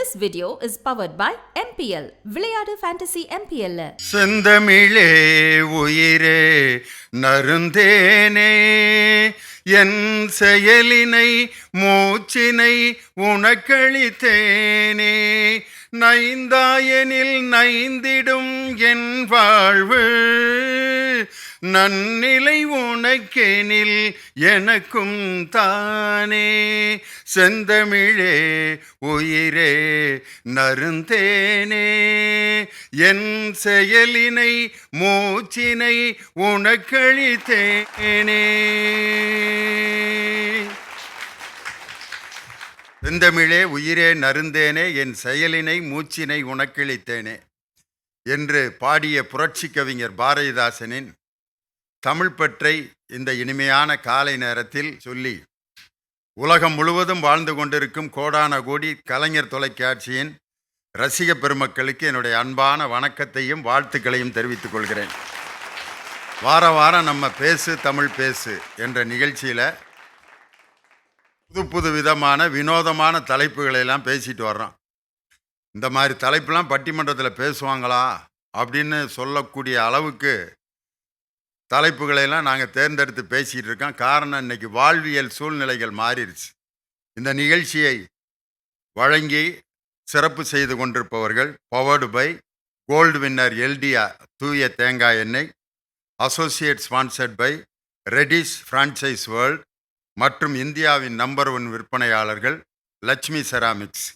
This video is powered by MPL. விளையாடு fantasy MPL. செந்தமிழே உயிரே நருந்தேனே என் செயலினை மூச்சினை உனக்களித்தேனே நைந்தாயனில் நைந்திடும் என் வாழ்வு நன்னிலை உனக்கெனில் எனக்கும் தானே செந்தமிழே உயிரே நருந்தேனே என் செயலினை மூச்சினை உனக்களித்தேனே. செந்தமிழே உயிரே நருந்தேனே என் செயலினை மூச்சினை உனக்களித்தேனே என்று பாடிய புரட்சி கவிஞர் பாரதிதாசனின் தமிழ் பற்றை இந்த இனிமையான காலை நேரத்தில் சொல்லி உலகம் முழுவதும் வாழ்ந்து கொண்டிருக்கும் கோடான கோடி கலைஞர் தொலைக்காட்சியின் ரசிக பெருமக்களுக்கு என்னுடைய அன்பான வணக்கத்தையும் வாழ்த்துக்களையும் தெரிவித்துக் கொள்கிறேன். வார வாரம் நம்ம பேசு தமிழ் பேசு என்ற நிகழ்ச்சியில் புது புது விதமான வினோதமான தலைப்புகளெல்லாம் பேசிட்டு வர்றோம். இந்த மாதிரி தலைப்புலாம் பட்டிமன்றத்தில் பேசுவாங்களா அப்படின்னு சொல்லக்கூடிய அளவுக்கு தலைப்புகளெல்லாம் நாங்கள் தேர்ந்தெடுத்து பேசிகிட்டு இருக்கோம். காரணம், இன்னைக்கு வாழ்வியல் சூழ்நிலைகள் மாறிடுச்சு. இந்த நிகழ்ச்சியை வழங்கி சிறப்பு செய்து கொண்டிருப்பவர்கள் பவர்டு பை கோல்டு வின்னர் எல்டிஆ தூய தேங்காய் எண்ணெய், அசோசியேட் ஸ்பான்சர்ட் பை ரெடிஸ் ஃப்ரான்ச்சைஸ் வேர்ல்ட் மற்றும் இந்தியாவின் நம்பர் 1 விற்பனையாளர்கள் லட்சுமி செராமிக்ஸ்.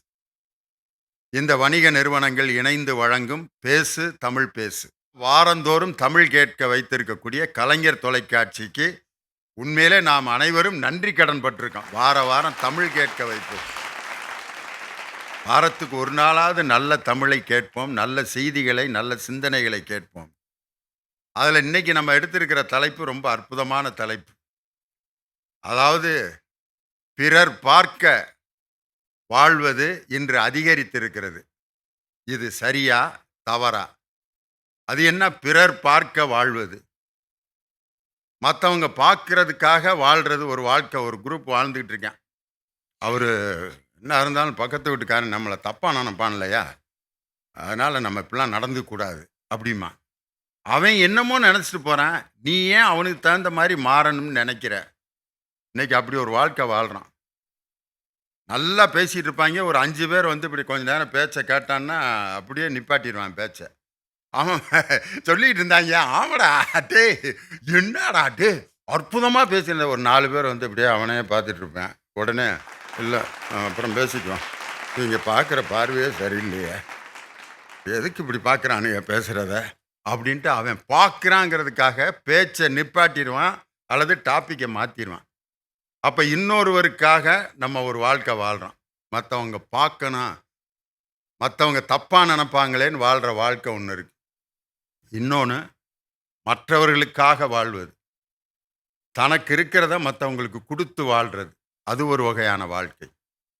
இந்த வணிக நிறுவனங்கள் இணைந்து வழங்கும் பேசு தமிழ் பேசு. வாரந்தோறும் தமிழ் கேட்க வைத்திருக்கக்கூடிய கலைஞர் தொலைக்காட்சிக்கு உண்மையிலே நாம் அனைவரும் நன்றி கடன் பட்டிருக்கோம். வார வாரம் தமிழ் கேட்க வைப்போம். வாரத்துக்கு ஒரு நாளாவது நல்ல தமிழை கேட்போம், நல்ல செய்திகளை நல்ல சிந்தனைகளை கேட்போம். அதில் இன்னைக்கு நம்ம எடுத்திருக்கிற தலைப்பு ரொம்ப அற்புதமான தலைப்பு. அதாவது பிறர் பார்க்க வாழ்வது இன்று அதிகரித்திருக்கிறது. இது சரியா தவறா? அது என்ன பிறர் பார்க்க வாழ்வது? மற்றவங்க பார்க்கறதுக்காக வாழ்கிறது ஒரு வாழ்க்கை. ஒரு குரூப் வாழ்ந்துக்கிட்டு இருக்கேன். அவர் என்ன இருந்தாலும் பக்கத்து வீட்டுக்காரன் நம்மளை தப்பாக நினைப்பான் இல்லையா, அதனால் நம்ம இப்படிலாம் நடந்துக்கூடாது அப்படிமா. அவன் என்னமோ நினச்சிட்டு போகிறான், நீ ஏன் அவனுக்கு தகுந்த மாதிரி மாறணும்னு நினைக்கிற? இன்னைக்கு அப்படி ஒரு வாழ்க்கை வாழ்கிறான். நல்லா பேசிகிட்டு இருப்பாங்க. ஒரு 5 பேர் வந்து இப்படி கொஞ்ச நேரம் பேச்சை கேட்டான்னா அப்படியே நிப்பாட்டிடுவான் பேச்சை. அவன் சொல்லிகிட்டு இருந்தாங்க, ஆமாடா டே என்னடா டே அற்புதமாக பேசியிருந்த. ஒரு 4 பேர் வந்து இப்படியே அவனே பார்த்துட்டு இருப்பேன். உடனே இல்லை அப்புறம் பேசிக்குவான், இங்கே பார்க்குற பார்வையே சரியில்லையே, எதுக்கு இப்படி பார்க்குறானுங்க பேசுகிறத அப்படின்ட்டு அவன் பார்க்குறாங்கிறதுக்காக பேச்சை நிப்பாட்டிடுவான் அல்லது டாப்பிக்கை மாற்றிடுவான். அப்போ இன்னொருவருக்காக நம்ம ஒரு வாழ்க்கை வாழ்கிறோம். மற்றவங்க பார்க்கணும், மற்றவங்க தப்பாக நினைப்பாங்களேன்னு வாழ்கிற வாழ்க்கை ஒன்று இருக்குது. இன்னொன்று மற்றவர்களுக்காக வாழ்வது, தனக்கு இருக்கிறத மற்றவங்களுக்கு கொடுத்து வாழ்கிறது. அது ஒரு வகையான வாழ்க்கை.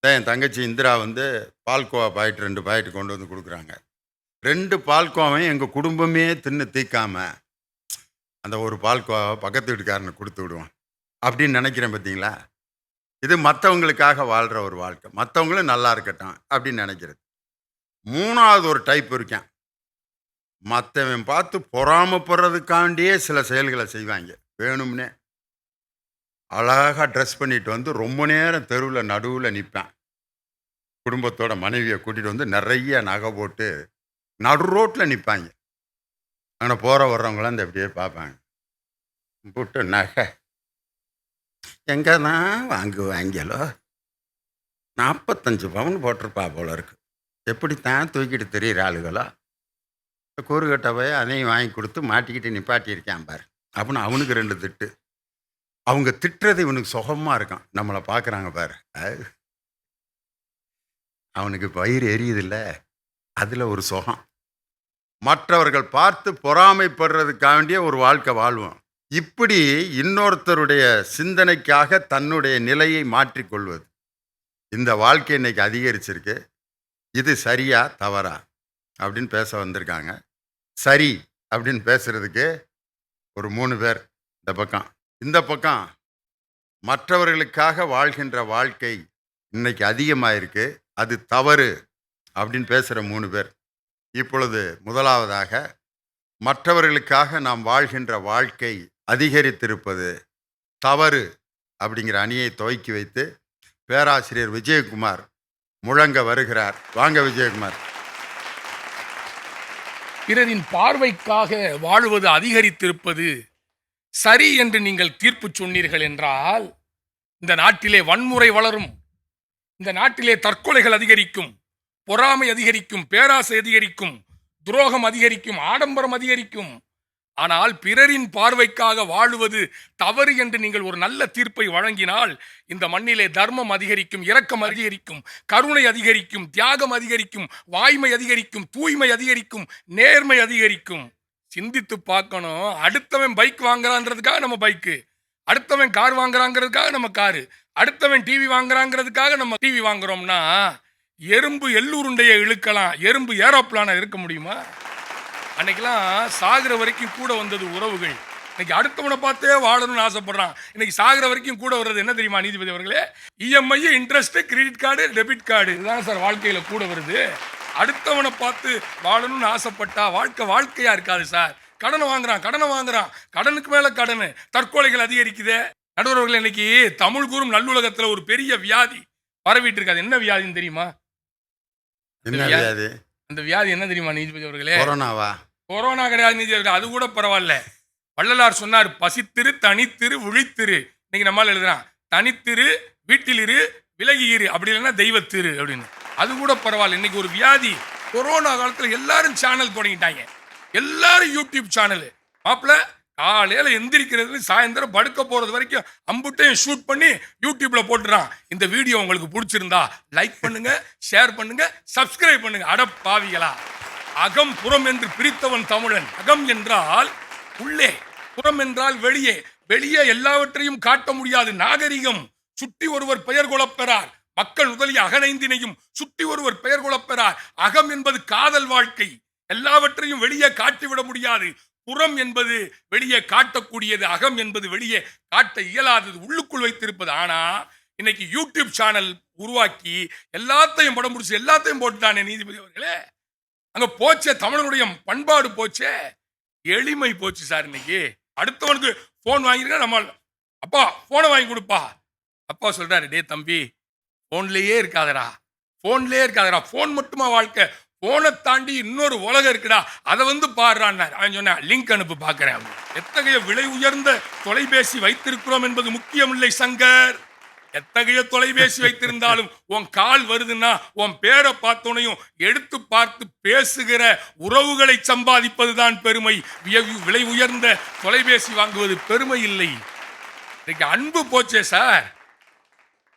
என் தங்கச்சி இந்திரா வந்து பால்கோவா பாக்கெட் 2 பாக்கெட் கொண்டு வந்து கொடுக்குறாங்க. 2 பால்கோவையும் எங்கள் குடும்பமே தின்னு தீக்காம அந்த ஒரு பால்கோவை பக்கத்து வீட்டுக்காரனை கொடுத்து விடுவான் அப்படின்னு நினைக்கிறேன். பார்த்தீங்களா? இது மற்றவங்களுக்காக வாழ்கிற ஒரு வாழ்க்கை. மற்றவங்களும் நல்லா இருக்கட்டும் அப்படின்னு நினைக்கிறது. 3வது ஒரு டைப் இருக்கேன். மற்றவன் பார்த்து பொறாமப்படுறதுக்காண்டியே சில செயல்களை செய்வாங்க. வேணும்னே அழகாக ட்ரெஸ் பண்ணிட்டு வந்து ரொம்ப நேரம் தெருவில் நடுவில் நிற்பேன். குடும்பத்தோட மனைவியை கூட்டிகிட்டு வந்து நிறைய நகை போட்டு நடு ரோட்டில் நிற்பாங்க. அங்கே போகிற வர்றவங்களாம் இந்த அப்படியே பார்ப்பாங்க. போட்டு நகை எங்கே தான் வாங்குவாங்களோ, 45 பவுன் போட்டிருப்பா போல இருக்கு, எப்படித்தான் தூக்கிட்டு தெரியுற ஆளுகளோ, கூறுகட்ட போய் அதையும் வாங்கி கொடுத்து மாட்டிக்கிட்டு நிப்பாட்டியிருக்கான் பாரு அப்படின்னு அவனுக்கு 2 திட்டு. அவங்க திட்டுறது இவனுக்கு சுகமாக இருக்கான். நம்மளை பார்க்குறாங்க பாரு, அவனுக்கு வயிறு எரியுதில்ல, அதில் ஒரு சுகம். மற்றவர்கள் பார்த்து பொறாமைப்படுறதுக்காண்டிய ஒரு வாழ்க்கை வாழ்வோம். இப்படி இன்னொருத்தருடைய சிந்தனைக்காக தன்னுடைய நிலையை மாற்றிக்கொள்வது, இந்த வாழ்க்கை இன்னைக்கு அதிகரிச்சிருக்கு. இது சரியா தவறா அப்படின்னு பேச வந்திருக்காங்க. சரி அப்படின்னு பேசுறதுக்கு ஒரு 3 பேர் இந்த பக்கம். இந்த பக்கம் மற்றவர்களுக்காக வாழ்கின்ற வாழ்க்கை இன்னைக்கு அதிகமாக இருக்கு, அது தவறு அப்படின்னு பேசுகிற 3 பேர். இப்பொழுது முதலாவதாக, மற்றவர்களுக்காக நாம் வாழ்கின்ற வாழ்க்கை அதிகரித்திருப்பது தவறு அப்படிங்கிற அணியை துவக்கி வைத்து பேராசிரியர் விஜயகுமார் முழங்க வருகிறார். வாங்க விஜயகுமார். பிறரின் பார்வைக்காக வாழுவது அதிகரித்திருப்பது சரி என்று நீங்கள் தீர்ப்பு சொன்னீர்கள் என்றால், இந்த நாட்டிலே வன்முறை வளரும், இந்த நாட்டிலே தற்கொலைகள் அதிகரிக்கும், பொறாமை அதிகரிக்கும், பேராசை அதிகரிக்கும், துரோகம் அதிகரிக்கும், ஆடம்பரம் அதிகரிக்கும். ஆனால் பிறரின் பார்வைக்காக வாழுவது தவறு என்று நீங்கள் ஒரு நல்ல தீர்ப்பை வழங்கினால், இந்த மண்ணிலே தர்மம் அதிகரிக்கும், இரக்கம் அதிகரிக்கும், கருணை அதிகரிக்கும், தியாகம் அதிகரிக்கும், வாய்மை அதிகரிக்கும், தூய்மை அதிகரிக்கும், நேர்மை அதிகரிக்கும். சிந்தித்து பார்க்கணும். அடுத்தவன் பைக் வாங்குறான்றதுக்காக நம்ம பைக்கு, அடுத்தவன் கார் வாங்குறாங்கிறதுக்காக நம்ம காரு, அடுத்தவன் டிவி வாங்குறாங்கிறதுக்காக நம்ம டிவி வாங்குறோம்னா, எறும்பு எள்ளுருண்டையை இழுக்கலாம், எறும்பு ஏரோப்ளான இருக்க முடியுமா? அன்னைக்கெல்லாம் சாகிற வரைக்கும் கூட வந்தது உறவுகள். இன்னைக்கு அடுத்தவனை பார்த்தே வாழணும்னு ஆசைப்படுறான். இன்னைக்கு சாகிற வரைக்கும் கூட வர்றது என்ன தெரியுமா நீதிபதி அவர்களே? EMI, interest, credit card, debit card, இதுதான் சார் வாழ்க்கையில கூட வருது. அடுத்தவனை பார்த்து வாழணும்னு ஆசைப்பட்டா வாழ்க்கையா இருக்காது சார். கடனை வாங்குறான், கடனுக்கு மேல கடன், தற்கொலைகள் அதிகரிக்குது. நடுவர்கள், இன்னைக்கு தமிழ் கூறும் நல்லுலகத்துல ஒரு பெரிய வியாதி பரவிட்டு இருக்காது. என்ன வியாதின்னு தெரியுமா? என்ன வியாதி? அந்த வியாதி என்ன தெரியுமா நீதிபதி அவர்களே? கொரோனாவா? கொரோனா கிடையாது நீதிபதி அவர்களே, அது கூட பரவாயில்ல. வள்ளலார் சொன்னார், பசித்திரு, தனித்திரு, விழித்திரு. இன்னைக்கு நம்மால் எழுதுறான், தனித்திரு, வீட்டிலிரு, விலகி இரு, அப்படி இல்லைன்னா தெய்வத்திரு அப்படின்னு. அது கூட பரவாயில்ல. இன்னைக்கு ஒரு வியாதி. கொரோனா காலத்தில் எல்லாரும் சேனல் தொடங்கிட்டாங்க, எல்லாரும் யூடியூப் சேனல். மாப்பிள்ள காலையில எந்திரிக்கிறது சாயந்தரம் படுக்க போறது வரைக்கும் அம்புட்டையும் ஷூட் பண்ணி யூடியூப்ல போட்டுறான். இந்த வீடியோ உங்களுக்கு பிடிச்சிருந்தா லைக் பண்ணுங்க, ஷேர் பண்ணுங்க, சப்ஸ்கிரைப் பண்ணுங்க. அட பாவிகளா! அகம் புறம் என்று பிரித்தவன் தமிழன். அகம் என்றால் உள்ளே, புறம் என்றால் வெளியே. வெளியே எல்லாவற்றையும் காட்ட முடியாது. நாகரிகம். சுட்டி ஒருவர் பெயர் கொள்ளப்பெறார். மக்கள் முதலிய அகனைந்தினையும் சுட்டி ஒருவர் பெயர் கொள்ளப்பெறார். அகம் என்பது காதல் வாழ்க்கை. எல்லாவற்றையும் வெளியே காட்டிவிட முடியாது. புறம் என்பது வெளியே காட்டக்கூடியது, அகம் என்பது வெளியே காட்ட இயலாதது, உள்ளுக்குள் வைத்திருப்பது. ஆனா இன்னைக்கு யூடியூப் சேனல் உருவாக்கி எல்லாத்தையும் படம் முடிச்சு எல்லாத்தையும் போட்டுட்டானே நீதிபதி அவர்களே. அங்க போச்சே தமிழனுடைய பண்பாடு, போச்சே எளிமை போச்சு சார். இன்னைக்கு அடுத்தவனுக்கு போன் வாங்கிருக்க, நம்ம அப்பா போனை வாங்கி கொடுப்பா. அப்பா சொல்றாரு, டே தம்பி, போன்லயே இருக்காதரா, போன் மட்டுமா வாழ்க்கை? போனை தாண்டி இன்னொரு உலகம் இருக்குடா, அதை வந்து பாடுறான். அவன் சொன்ன லிங்க் அனுப்பு பார்க்கிறேன். எத்தகைய விலை உயர்ந்த தொலைபேசி வைத்திருக்கிறோம் என்பது முக்கியமில்லை சங்கர். எத்தகைய தொலைபேசி வைத்திருந்தாலும் உன் கால் வருதுன்னா உன் பேரை பார்த்தோனையும் எடுத்து பார்த்து பேசுகிற உறவுகளை சம்பாதிப்பதுதான் பெருமை. விலை உயர்ந்த தொலைபேசி வாங்குவது பெருமை இல்லை. இன்னைக்கு அன்பு போச்சே சார்.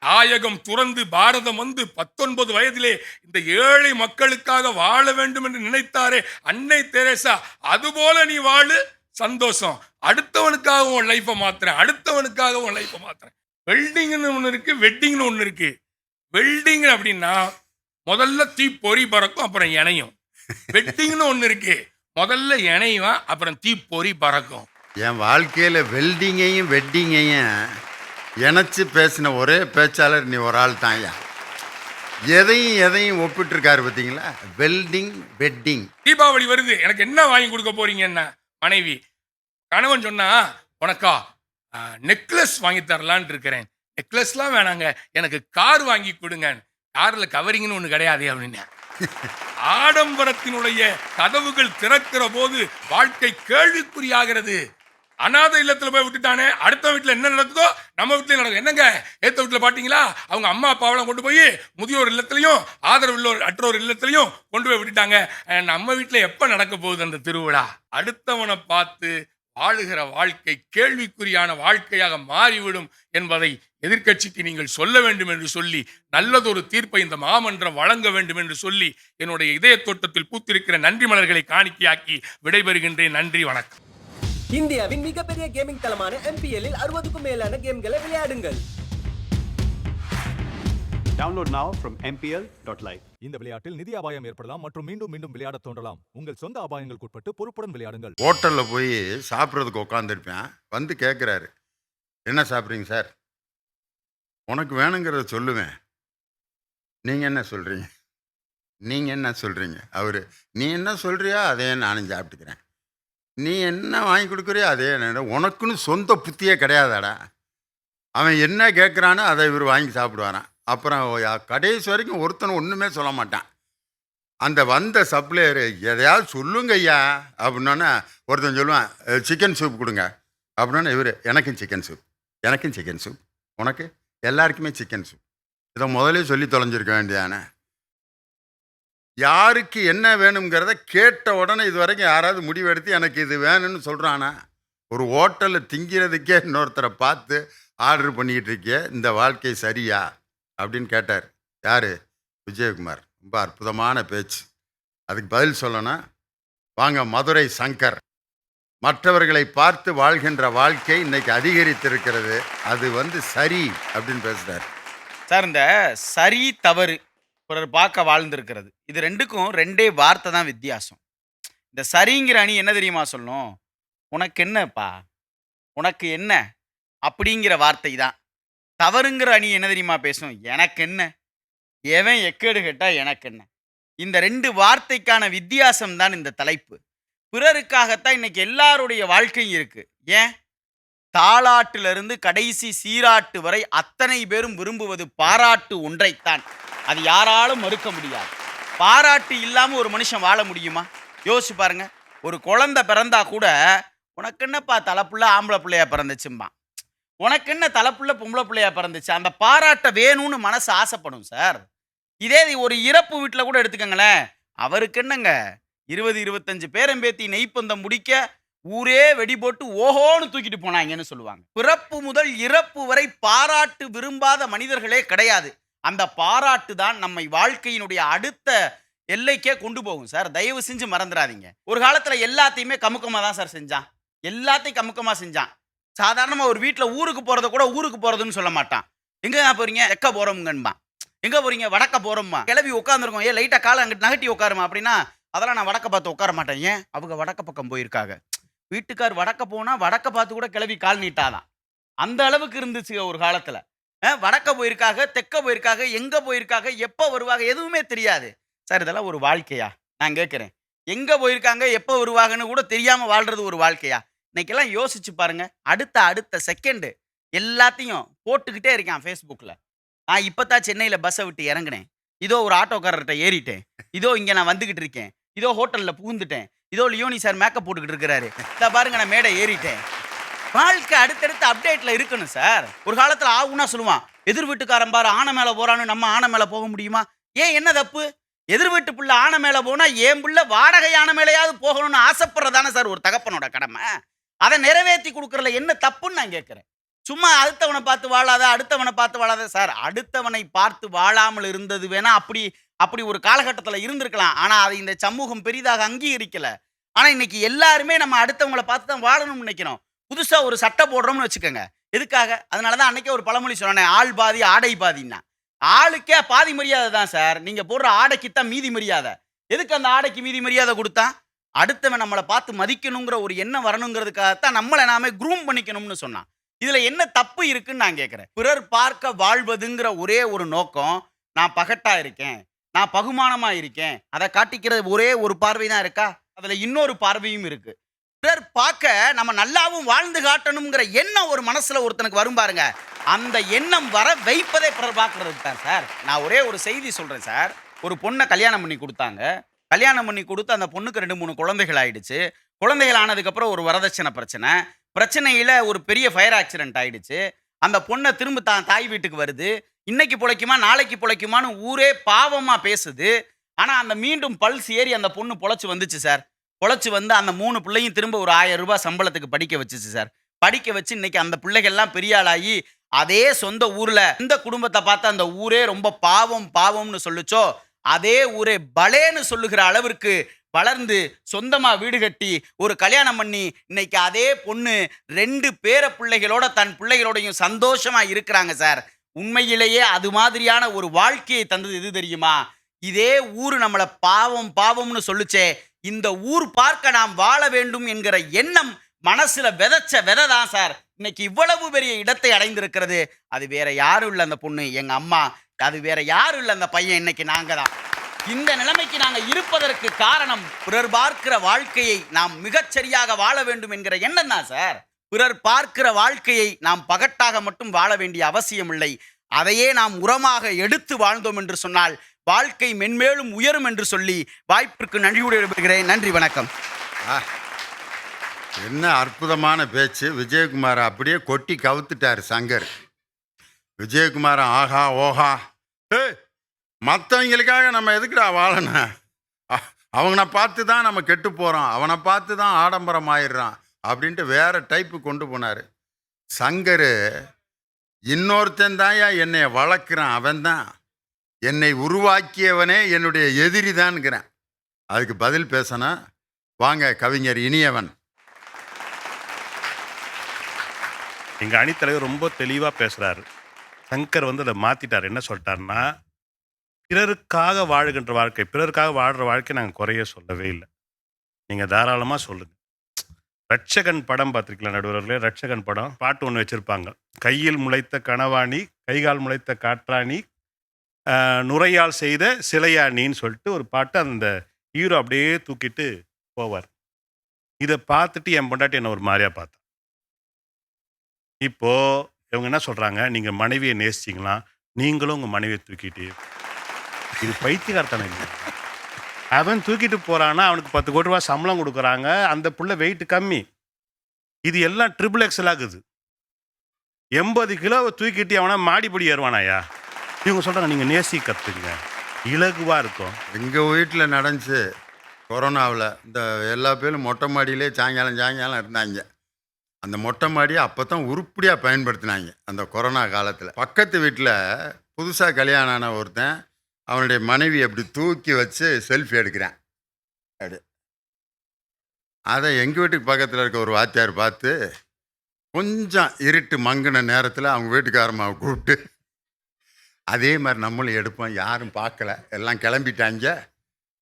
தாயகம் துறந்து பாரதம் வந்து 19 வயதிலே இந்த ஏழை மக்களுக்காக வாழ வேண்டும் என்று நினைத்தாரே அன்னை தெரேசா, அதுபோல நீ வாழு, சந்தோஷம். அடுத்தவனுக்காக உன் லைஃபை மாத்துறேன். வெல்டிங்னு ஒன்று இருக்கு, வெட்டிங்னு ஒன்று இருக்கு. வெல்டிங் அப்படின்னா முதல்ல தீ பொறி பறக்கும், அப்புறம் இணையும். வெட்டிங்னு ஒன்று இருக்கு, முதல்ல இணையும், அப்புறம் தீ பொறி பறக்கும். என் வாழ்க்கையில் வெல்டிங்கையும் வெட்டிங்கையும் இணைச்சு பேசின ஒரே பேச்சாளர் நீ ஒரு ஆள் தான்யா. எதையும் ஒப்பிட்டு இருக்காரு பார்த்தீங்களா? Welding, wedding. தீபாவளி வருது, எனக்கு என்ன வாங்கி கொடுக்க போறீங்க? என்ன மனைவி, கணவன் சொன்னா, உனக்கா நெக்லஸ் வாங்கி தரலான் இருக்கிறேன். நெக்லஸ்லாம் வேணாங்க, எனக்கு கார் வாங்கி கொடுங்க. கார்ல கவரிங்னு ஒண்ணு கிடையாது அப்படின்னு. ஆடம்பரத்தினுடைய கதவுகள் திறக்கிற போது வாழ்க்கை கேள்விக்குறியாகிறது. அநாத இல்லத்துல போய் விட்டுட்டானே, அடுத்த வீட்டுல என்ன நடக்குதோ நம்ம வீட்டுல நடக்கும். என்னங்க ஏத்த வீட்டுல பாத்தீங்களா, அவங்க அம்மா அப்பாவெல்லாம் கொண்டு போய் முதியோர் இல்லத்திலையும் ஆதரவு அற்றோர் இல்லத்திலையும் கொண்டு போய் விட்டுட்டாங்க. நம்ம வீட்டுல எப்ப நடக்க போகுது அந்த திருவிழா? அடுத்தவனை பார்த்து வாழுகிற வாழ்க்கை கேள்விக்குறியான வாழ்க்கையாக மாறிவிடும் என்பதை எதிர்க்கட்சிக்கு நீங்கள் சொல்ல வேண்டும் என்று சொல்லி, நல்லதொரு தீர்ப்பை இந்த மாமன்றம் வழங்க வேண்டும் என்று சொல்லி, என்னுடைய இதய தோட்டத்தில் பூத்திருக்கிற நன்றி மலர்களை காணிக்கையாக்கி விடைபெறுகின்றேன். நன்றி, வணக்கம். இந்தியாவின் மிகப்பெரிய கேமிங் தளமான MPL இல் 60க்கும் மேலான கேம்களை விளையாடுங்கள். Download now from mpl.live. இந்த விளையாட்டில் நிதி அபாயம் ஏற்படலாம் மற்றும் மீண்டும் மீண்டும் விளையாட தோன்றலாம். உங்கள் சொந்த அபாயங்களுக்கு உட்பட்டு பொறுப்புடன் விளையாடுங்கள். ஹோட்டலில் போய் சாப்பிட்றதுக்கு உட்காந்துருப்பேன். வந்து கேட்குறாரு, என்ன சாப்பிட்றீங்க சார்? உனக்கு வேணுங்கிறத சொல்லுவேன், நீங்கள் என்ன சொல்கிறீங்க? நீங்கள் என்ன சொல்கிறீங்க? நீ என்ன சொல்கிறியோ அதே நானும் சாப்பிட்டுக்கிறேன். நீ என்ன வாங்கி கொடுக்குறியோ அதே உனக்குன்னு சொந்த புத்தியே கிடையாதாடா. அவன் என்ன கேட்குறானோ அதை இவர் வாங்கி சாப்பிடுவாரான். அப்புறம் கடைசி வரைக்கும் ஒருத்தன் ஒன்றுமே சொல்ல மாட்டான். அந்த வந்த சப்ளையரு எதையாவது சொல்லுங்க ஐயா அப்படின்னோன்னா ஒருத்தன் சொல்லுவான், சிக்கன் சூப் கொடுங்க அப்படின்னா இவர் எனக்கும் சிக்கன் சூப் உனக்கு எல்லாருக்குமே சிக்கன் சூப். இதை முதலே சொல்லி தொலைஞ்சிருக்க வேண்டியதானே. யாருக்கு என்ன வேணுங்கிறத கேட்ட உடனே இது வரைக்கும் யாராவது முடிவெடுத்து எனக்கு இது வேணும்னு சொல்கிறானா? ஒரு ஹோட்டலில் திங்கிறதுக்கே இன்னொருத்தரை பார்த்து ஆர்டர் பண்ணிக்கிட்டு இருக்கே, இந்த வாழ்க்கை சரியா அப்படின்னு கேட்டார். யார்? விஜயகுமார். ரொம்ப அற்புதமான பேச்சு. அதுக்கு பதில் சொல்லணும். வாங்க, மதுரை சங்கர். மற்றவர்களை பார்த்து வாழ்கின்ற வாழ்க்கை இன்னைக்கு அதிகரித்திருக்கிறது, அது சரி அப்படின்னு பேசுகிறார் சார். இந்த சரி தவறு பிறர் பார்க்க வாழ்ந்திருக்கிறது, இது ரெண்டுக்கும் ரெண்டே வார்த்தை தான் வித்தியாசம். இந்த சரிங்கிற அணி என்ன தெரியுமா சொல்லணும்? உனக்கு என்னப்பா, உனக்கு என்ன அப்படிங்கிற வார்த்தை தான். தவறுங்கிற அணி என்ன தெரியுமா பேசும்? எனக்கு என்ன, எவன் எக்கேடு கேட்டா எனக்கு என்ன. இந்த ரெண்டு வார்த்தைக்கான வித்தியாசம் தான் இந்த தலைப்பு. பிறருக்காகத்தான் இன்னைக்கு எல்லாருடைய வாழ்க்கையும் இருக்கு. ஏன்? தாளாட்டிலிருந்து கடைசி சீராட்டு வரை அத்தனை பேரும் விரும்புவது பாராட்டு ஒன்றைத்தான். அது யாராலும் மறுக்க முடியாது. பாராட்டு இல்லாம ஒரு மனுஷன் வாழ முடியுமா? யோசிச்சு பாருங்க. ஒரு குழந்தை பிறந்தா கூட உனக்கு என்னப்பா தலைப்புள்ள ஆம்பளை பிள்ளையா பிறந்துச்சும்மா, உனக்கு என்ன தலைப்புள்ள பொம்பளை பிள்ளையா பிறந்துச்சு, அந்த பாராட்ட வேணும்னு மனசு ஆசைப்படும் சார். இதே ஒரு இறப்பு வீட்டில் கூட எடுத்துக்கங்களேன். அவருக்கு என்னங்க 20-25 பேரம்பேத்தி நெய்ப்பந்தம் முடிக்க ஊரே வெடி போட்டு ஓஹோன்னு தூக்கிட்டு போனாங்கன்னு சொல்லுவாங்க. பிறப்பு முதல் இறப்பு வரை பாராட்டு விரும்பாத மனிதர்களே கிடையாது. அந்த பாராட்டு தான் நம்மை வாழ்க்கையினுடைய அடுத்த எல்லைக்கே கொண்டு போகும் சார். தயவு செஞ்சு மறந்துடாதீங்க. ஒரு காலத்துல எல்லாத்தையுமே கமுக்கமா தான் சார் செஞ்சான். எல்லாத்தையும் கமுக்கமா செஞ்சான். சாதாரணமா ஒரு வீட்டுல ஊருக்கு போறத கூட ஊருக்கு போறதுன்னு சொல்ல மாட்டான். எங்க போறீங்க? எக்க போறோம்ங்கன்பா. எங்க போறீங்க? வடக்க போறோம்மா. கிளவி உட்காந்துருக்கோம், ஏன் லைட்டா காலை அங்கிட்டு நகட்டி உட்காருமா அப்படின்னா, அதெல்லாம் நான் வடக்க பார்த்து உட்கார மாட்டேன். ஏன்? அவங்க வடக்க பக்கம் போயிருக்காங்க. வீட்டுக்கார் வடக்க போனா வடக்க பார்த்து கூட கிளவி கால் நீட்டாதான். அந்த அளவுக்கு இருந்துச்சு ஒரு காலத்துல. வடக்க போயிருக்காங்க, தெக்க போயிருக்காங்க, எங்க போயிருக்காங்க, எப்ப வருவாங்க எதுவுமே தெரியாது சார். இதெல்லாம் ஒரு வாழ்க்கையா? நான் கேட்கிறேன். எங்க போயிருக்காங்க, எப்ப வருவாங்கன்னு கூட தெரியாம வாழ்றது ஒரு வாழ்க்கையா? இன்னைக்கெல்லாம் யோசிச்சு பாருங்க. அடுத்த செகண்ட் எல்லாத்தையும் போட்டுக்கிட்டே இருக்கான் ஃபேஸ்புக்ல. நான் இப்பதான் சென்னையில பஸ்ஸை விட்டு இறங்கினேன், இதோ ஒரு ஆட்டோக்காரர்கிட்ட ஏறிட்டேன், இதோ இங்க நான் வந்துகிட்டு இருக்கேன், இதோ ஹோட்டல்ல புகுந்துட்டேன், இதோ லியோனி சார் மேக்கப் போட்டுக்கிட்டு இருக்கிறாரு, இதை பாருங்க நான் மேடை ஏறிட்டேன். வாழ்க்கை அடுத்தடுத்த அப்டேட்ல இருக்கணும் சார். ஒரு காலத்துல ஆகுனா சொல்லுவான், எதிர் வீட்டுக்காரன் பாரு ஆனை மேல போறான்னு நம்ம ஆனை மேல போக முடியுமா? ஏன், என்ன தப்பு? எதிர் வீட்டு புள்ள ஆனை மேல போனா என் புள்ள வாடகை ஆனை மேலையாவது போகணும்னு ஆசைப்படுறதானே சார் ஒரு தகப்பனோட கடமை. அதை நிறைவேற்றி கொடுக்கறதுல என்ன தப்புன்னு நான் கேட்கிறேன். சும்மா அடுத்தவனை பார்த்து வாழாத சார். அடுத்தவனை பார்த்து வாழாமல் இருந்தது வேணா அப்படி ஒரு காலகட்டத்தில் இருந்திருக்கலாம். ஆனா அதை இந்த சமூகம் பெரிதாக அங்கீகரிக்கல. ஆனா இன்னைக்கு எல்லாருமே நம்ம அடுத்தவங்களை பார்த்து தான் வாழணும்னு நினைக்கிறோம். புதுசா ஒரு சட்டை போடுறோம்னு வச்சுக்கோங்க. எதுக்காக? அதனாலதான் அன்னைக்கே ஒரு பழமொழி சொன்னேன், ஆள் பாதி ஆடை பாதின்னா. ஆளுக்கே பாதி மரியாதை தான் சார். நீங்க போடுற ஆடைக்குத்தான் மீதி மரியாதை. எதுக்கு அந்த ஆடைக்கு மீதி மரியாதை கொடுத்தா? அடுத்தவன் நம்மளை பார்த்து மதிக்கணுங்கிற ஒரு எண்ணம் வரணுங்கிறதுக்காகத்தான் நம்மளை நாமே க்ரூம் பண்ணிக்கணும்னு சொன்னான். இதுல என்ன தப்பு இருக்குன்னு நான் கேட்கிறேன். பிறர் பார்க்க வாழ்வதுங்கிற ஒரே ஒரு நோக்கம், நான் பகட்டா இருக்கேன், நான் பகுமானமா இருக்கேன், அதை காட்டிக்கிறது ஒரே ஒரு பார்வை தான் இருக்கா? அதுல இன்னொரு பார்வையும் இருக்கு. பிறர் பார்க்க நம்ம நல்லாவும் வாழ்ந்து காட்டணுங்கிற எண்ணம் ஒரு மனசுல ஒருத்தனுக்கு வரும் பாருங்க. அந்த எண்ணம் வர வைப்பதே பிறர் பார்க்கறது தான் சார். நான் ஒரே ஒரு செய்தி சொல்றேன் சார். ஒரு பொண்ணை கல்யாணம் பண்ணி கொடுத்தாங்க. கல்யாணம் பண்ணி கொடுத்து அந்த பொண்ணுக்கு 2-3 குழந்தைகள் ஆயிடுச்சு. குழந்தைகள் ஆனதுக்கு அப்புறம் ஒரு வரதட்சணை பிரச்சனையில ஒரு பெரிய ஃபயர் ஆக்சிடென்ட் ஆயிடுச்சு. அந்த பொண்ணை திரும்ப தான் தாய் வீட்டுக்கு வருது. இன்னைக்கு பொழைக்குமா நாளைக்கு பொழைக்குமான்னு ஊரே பாவமா பேசுது. ஆனா அந்த மீண்டும் பல்ஸ் ஏறி அந்த பொண்ணு பொழைச்சு வந்துச்சு சார். பொழைச்சு வந்து அந்த 3 பிள்ளையும் திரும்ப ஒரு 1000 ரூபாய் சம்பளத்துக்கு படிக்க வச்சுச்சு சார். படிக்க வச்சு இன்னைக்கு அந்த பிள்ளைகள்லாம் பெரிய ஆளாகி அதே சொந்த ஊர்ல இந்த குடும்பத்தை பார்த்து அந்த ஊரே ரொம்ப பாவம்னு சொல்லுச்சோ, அதே ஊரே பலேன்னு சொல்லுகிற அளவிற்கு வளர்ந்து சொந்தமா வீடு கட்டி ஒரு கல்யாணம் பண்ணி இன்னைக்கு அதே பொண்ணு 2 பேர பிள்ளைகளோட தன் பிள்ளைகளோடையும் சந்தோஷமா இருக்கிறாங்க சார். உண்மையிலேயே அது மாதிரியான ஒரு வாழ்க்கையை தந்தது எது தெரியுமா? இதே ஊர் நம்மளை பாவம்னு சொல்லுச்சே, இந்த ஊர் பார்க்க நாம் வாழ வேண்டும் என்கிற எண்ணம் மனசுல விதைச்ச விதை தான் சார் இன்னைக்கு இவ்வளவு பெரிய இடத்தை அடைந்திருக்கிறது. அது வேற யாரும் இல்லை அந்த பொண்ணு, எங்க அம்மா. அது வேற யாரும் இல்லை அந்த பையன், இன்னைக்கு நாங்க தான். இந்த நிலைமைக்கு நாங்க இருப்பதற்கு காரணம் பிறர் பார்க்கிற வாழ்க்கையை நாம் மிகச்சரியாக வாழ வேண்டும் என்கிற எண்ணம் தான் சார். பிறர் பார்க்கிற வாழ்க்கையை நாம் பகட்டாக மட்டும் வாழ வேண்டிய அவசியம் இல்லை. அதையே நாம் உரமாக எடுத்து வாழ்ந்தோம் என்று சொன்னால் வாழ்க்கை மென்மேலும் உயரும் என்று சொல்லி வாய்ப்பிற்கு நன்றியோடு விடைபெறுகிறேன். நன்றி, வணக்கம். என்ன அற்புதமான பேச்சு. விஜயகுமாரை அப்படியே கொட்டி கவுத்துட்டார் சங்கர். விஜயகுமார ஆஹா ஓஹா, மற்றவங்களுக்காக நம்ம எதுக்குடா வாழணும்? அவனை பார்த்து தான் நம்ம கெட்டு போகிறோம், அவனை பார்த்து தான் ஆடம்பரம் ஆயிடுறான் அப்படின்ட்டு வேற டைப்பு கொண்டு போனார் சங்கர். இன்னொருத்தன் தாயா என்னை வளர்க்குறான், அவன் தான் என்னை உருவாக்கியவனே என்னுடைய எதிரி தான்ங்கிறேன். அதுக்கு பதில் பேசணும். வாங்க கவிஞர் இனியவன். எங்கள் அணித்தலைவர் ரொம்ப தெளிவாக பேசுகிறாரு. சங்கர் வந்து அதை மாற்றிட்டார். என்ன சொல்லிட்டாருன்னா, பிறருக்காக வாழுகின்ற வாழ்க்கை, பிறருக்காக வாழ்கிற வாழ்க்கை நாங்கள் குறைய சொல்லவே இல்லை. நீங்கள் தாராளமாக சொல்லுங்கள். ரட்சகன் படம் பார்த்துருக்கலாம் நடுவர்களே. ரட்சகன் படம் பாட்டு ஒன்று வச்சுருப்பாங்க. கையில் முளைத்த கனவாணி, கைகால் முளைத்த காற்றாணி, நுரையால் செய்த சிலையாணின்னு சொல்லிட்டு ஒரு பாட்டு. அந்த ஹீரோ அப்படியே தூக்கிட்டு போவார். இதை பார்த்துட்டு என் பொண்டாட்டி என்ன ஒரு மாதிரியா பார்த்தா. இப்போது இவங்க என்ன சொல்கிறாங்க, நீங்கள் மனைவியை நேசிச்சிங்களா, நீங்களும் உங்கள் மனைவியை தூக்கிட்டு. இது பைத்தியக்காரத்தனம் இல்லை. அவன் தூக்கிட்டு போகிறான்னா அவனுக்கு 10 கோடி ரூபா சம்பளம் கொடுக்குறாங்க. அந்த புள்ள வெயிட் கம்மி. இது எல்லாம் XXL ஆகுது. 80 கிலோவை தூக்கிட்டு அவனா மாடிப்படி ஏறுவானாயா? இவங்க சொல்கிறாங்க நீங்கள் நேசி கற்றுங்க, இலகுவாக இருக்கும். எங்கள் வீட்டில் நடந்துச்சு கொரோனாவில். இந்த எல்லா பேரும் மொட்டை மாடியிலே சாயங்காலம் இருந்தாங்க. அந்த மொட்டை மாடியை அப்போ தான் உருப்படியாக பயன்படுத்தினாங்க அந்த கொரோனா காலத்தில். பக்கத்து வீட்டில் புதுசாக கல்யாணம் ஆன ஒருத்தன் அவனுடைய மனைவி அப்படி தூக்கி வச்சு செல்ஃபி எடுக்கிறான். அப்படி அதை எங்கள் வீட்டுக்கு பக்கத்தில் இருக்க ஒரு வாத்தியார் பார்த்து கொஞ்சம் இருட்டு மங்கின நேரத்தில் அவங்க வீட்டுக்காரம்மாவை கூப்பிட்டு அதே மாதிரி நம்மளும் எடுப்போம், யாரும் பார்க்கல, எல்லாம் கிளம்பிட்டாங்க,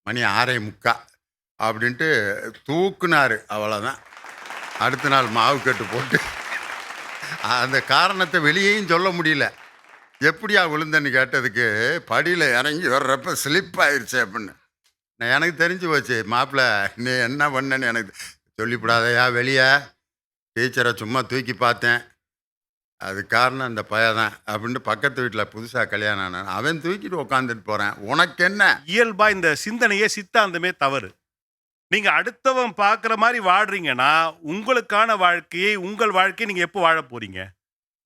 மணி 6:45 அப்படின்ட்டு தூக்குனார். அவ்வளோதான். அடுத்த நாள் மாவு கட்டு போட்டு அந்த காரணத்தை வெளியேயும் சொல்ல முடியல. எப்படியா விழுந்தன்னு கேட்டதுக்கு படியில் இறங்கி வர்றப்ப ஸ்லிப் ஆயிடுச்சு அப்படின்னு. நான் எனக்கு தெரிஞ்சு போச்சு, மாப்பிள்ளை நீ என்ன பண்ணேன்னு எனக்கு சொல்லிவிடாதையா, வெளியே டீச்சரை சும்மா தூக்கி பார்த்தேன், அது காரணம் அந்த பையன் அப்படின்ட்டு பக்கத்து வீட்டில் புதுசாக கல்யாணம் ஆனான். அவன் தூக்கிட்டு உட்காந்துட்டு போகிறேன், உனக்கு என்ன? இயல்பாக இந்த சிந்தனையே சித்தாந்தமே தவறு. நீங்கள் அடுத்தவன் பார்க்குற மாதிரி வாழ்கிறீங்கன்னா உங்களுக்கான வாழ்க்கையை, உங்கள் வாழ்க்கையை நீங்கள் எப்போ வாழ போகிறீங்க?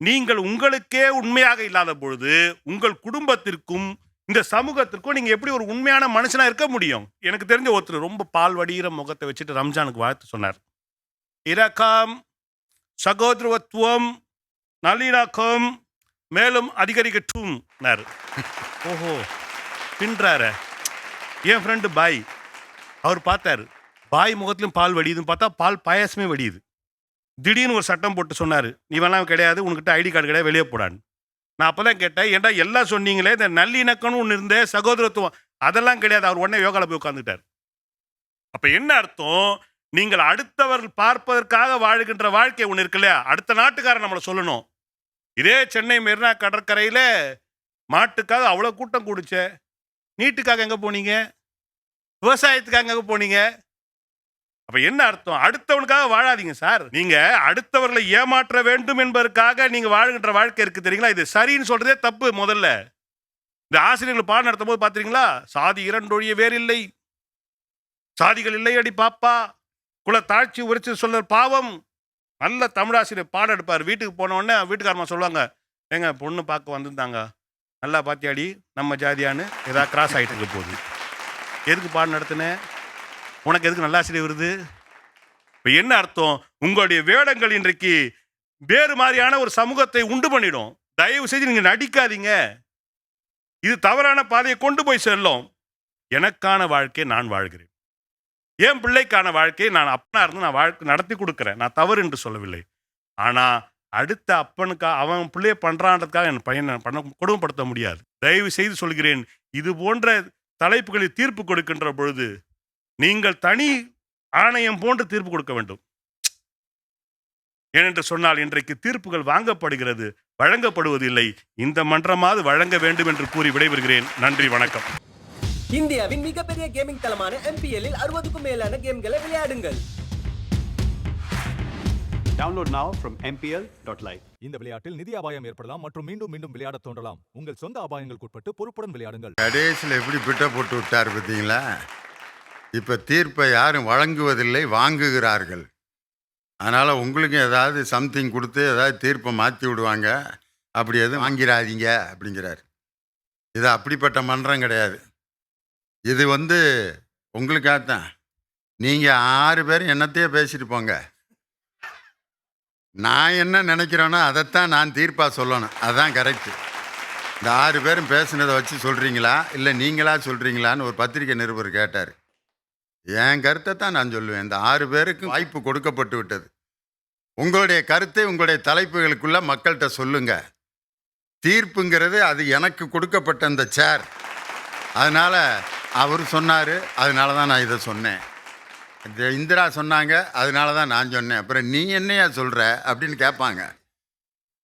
நீங்கள் உங்களுக்கே உண்மையாக இல்லாத பொழுது உங்கள் குடும்பத்திற்கும் இந்த சமூகத்திற்கும் நீங்கள் எப்படி ஒரு உண்மையான மனுஷனாக இருக்க முடியும்? எனக்கு தெரிஞ்ச ஒருத்தர் ரொம்ப பால் வடிகிற முகத்தை வச்சுட்டு ரம்ஜானுக்கு வாழ்த்து சொன்னார். இரக்கம், சகோதரத்துவம், நல்லிணக்கம் மேலும் அதிகரிக்கட்டும். ஓஹோ பின்றாரு. என் ஃப்ரெண்டு பாய், அவர் பார்த்தாரு பாய் முகத்திலும் பால் வடியுதுன்னு பார்த்தா பால் பாயாசமே வடியுது. திடீர்னு ஒரு சட்டம் போட்டு சொன்னார், நீ வேணாம் கிடையாது, உனக்கிட்ட ஐடி கார்டு கிடையாது, வெளியே போடான்னு. நான் அப்போ தான் கேட்டேன், ஏன்டா எல்லாம் சொன்னீங்களே, இந்த நல்லிணக்கம்னு ஒன்று இருந்தே, சகோதரத்துவம் அதெல்லாம் கிடையாது. அவர் உடனே யோகாவில் போய் உட்காந்துட்டார். அப்போ என்ன அர்த்தம்? நீங்கள் அடுத்தவர்கள் பார்ப்பதற்காக வாழுகின்ற வாழ்க்கை ஒன்று இருக்கு இல்லையா? அடுத்த நாட்டுக்காரன் நம்மளை சொல்லணும். இதே சென்னை மெரினா கடற்கரையில் மாட்டுக்காக அவ்வளோ கூட்டம் கூடிச்ச, நீட்டுக்காக எங்கே போனீங்க? விவசாயத்துக்காக எங்கே போனீங்க? அப்ப என்ன அர்த்தம்? அடுத்தவனுக்காக வாழாதீங்க சார். நீங்க அடுத்தவர்களை ஏமாற்ற வேண்டும் என்பதற்காக நீங்க வாழ்கின்ற வாழ்க்கை இருக்கு தெரியுங்களா? இது சரின்னு சொல்றதே தப்பு. முதல்ல இந்த ஆசிரியர்கள் பாடம் நடத்தும் போது பாத்தீங்களா, சாதி இரண்டொழிய வேறில்லை, சாதிகள் இல்லை அடி பாப்பா, குல தாழ்ச்சி உரைச்சு சொல்ற பாவம். நல்ல தமிழாசிரியர் பாடம் எடுப்பார். வீட்டுக்கு போன உடனே வீட்டுக்காரமா சொல்லுவாங்க, ஏங்க பொண்ணு பார்க்க வந்திருந்தாங்க, நல்லா பாத்தியாடி நம்ம ஜாதியான்னு ஏதாவது கிராஸ் ஆகிட்டு இருக்க போகுது. எதுக்கு பாடம் நடத்தினேன்? உனக்கு எதுக்கு நல்லாசிரியர் வருது? இப்போ என்ன அர்த்தம்? உங்களுடைய வேடங்கள் இன்றைக்கு வேறு மாதிரியான ஒரு சமூகத்தை உண்டு பண்ணிடும். தயவு செய்து நீங்க நடிக்காதீங்க. இது தவறான பாதையை கொண்டு போய் செல்லும். எனக்கான வாழ்க்கையை நான் வாழ்கிறேன், என் பிள்ளைக்கான வாழ்க்கையை நான் அப்பனா இருந்து நான் வாழ்க்கை நடத்தி கொடுக்குறேன். நான் தவறு என்று சொல்லவில்லை. ஆனால் அடுத்த அப்பனுக்கா அவன் பிள்ளைய பண்றான்றதுக்காக என் பையனை கொடுமைப்படுத்த முடியாது. தயவு செய்து சொல்கிறேன், இது போன்ற தலைப்புகளில் தீர்ப்பு கொடுக்கின்ற பொழுது நீங்கள் தனி ஆணையம் போன்று தீர்ப்பு கொடுக்க வேண்டும். ஏனென்று சொன்னால் இன்றைக்கு தீர்ப்புகள் வாங்கப்படுகிறது, வழங்கப்படுவதில்லை. இந்த மன்றமாவது வழங்க வேண்டும் என்று கூறி விடைபெறுகிறேன். நன்றி, வணக்கம். இந்தியாவின் மிகப்பெரிய கேமிங் தளமான MPL இல் 60க்கும் மேலான கேம்களை விளையாடுங்கள். Download now from mpl.live. இந்த விளையாட்டில் நிதி அபாயம் ஏற்படலாம் மற்றும் மீண்டும் மீண்டும் விளையாடத் தோன்றலாம். உங்கள் சொந்த அபாயங்களுக்கு உட்பட்டு பொறுப்புடன் விளையாடுங்கள். கடைசியில் எப்படி பிட்ட போட்டு விட்டார் பார்த்தீங்களா? இப்போ தீர்ப்பை யாரும் வழங்குவதில்லை, வாங்குகிறார்கள். அதனால் உங்களுக்கு ஏதாவது சம்திங் கொடுத்து ஏதாவது தீர்ப்பை மாற்றி விடுவாங்க. அப்படி எதுவும் வாங்கிடாதீங்க அப்படிங்கிறார். இது அப்படிப்பட்ட மன்றம் கிடையாது. இது உங்களுக்காகத்தான். நீங்கள் 6 பேரும் என்னத்தையே பேசிட்டு போங்க. நான் என்ன நினைக்கிறேனோ அதைத்தான் நான் தீர்ப்பாக சொல்லணும். அதுதான் கரெக்டு. இந்த 6 பேரும் பேசுனதை வச்சு சொல்கிறீங்களா இல்லை நீங்களா சொல்கிறீங்களான்னு ஒரு பத்திரிகை நிருபர் கேட்டார். என் கருத்தை தான் நான் சொல்லுவேன். இந்த 6 பேருக்கு வாய்ப்பு கொடுக்கப்பட்டு விட்டது. உங்களுடைய கருத்தை உங்களுடைய தலைப்புகளுக்குள்ள மக்கள்கிட்ட சொல்லுங்க. தீர்ப்புங்கிறது அது எனக்கு கொடுக்கப்பட்ட அந்த சேர். அதனால் அவர் சொன்னார், அதனால தான் நான் இதை சொன்னேன். இந்திரா சொன்னாங்க, அதனால தான் நான் சொன்னேன். அப்புறம் நீ என்னையா சொல்கிற அப்படின்னு கேட்பாங்க.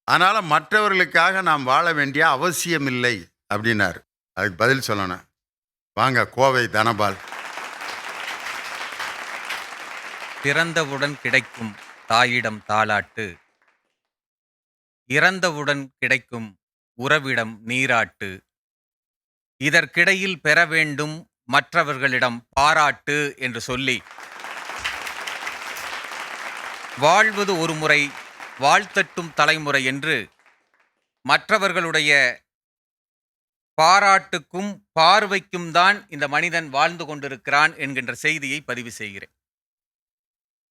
அதனால் மற்றவர்களுக்காக நாம் வாழ வேண்டிய அவசியம் இல்லை அப்படின்னாரு. அதுக்கு பதில் சொல்லணும். வாங்க கோவை தனபால். பிறந்தவுடன் கிடைக்கும் தாயிடம் தாலாட்டு, இறந்தவுடன் கிடைக்கும் உறவிடம் நீராட்டு, இதற்கிடையில் பெற வேண்டும் மற்றவர்களிடம் பாராட்டு என்று சொல்லி, வாழ்வது ஒரு முறை வாழ்த்தட்டும் தலைமுறை என்று மற்றவர்களுடைய பாராட்டுக்கும் பார்வைக்கும் தான் இந்த மனிதன் வாழ்ந்து கொண்டிருக்கிறான் என்கின்ற செய்தியை பதிவு செய்கிறேன்.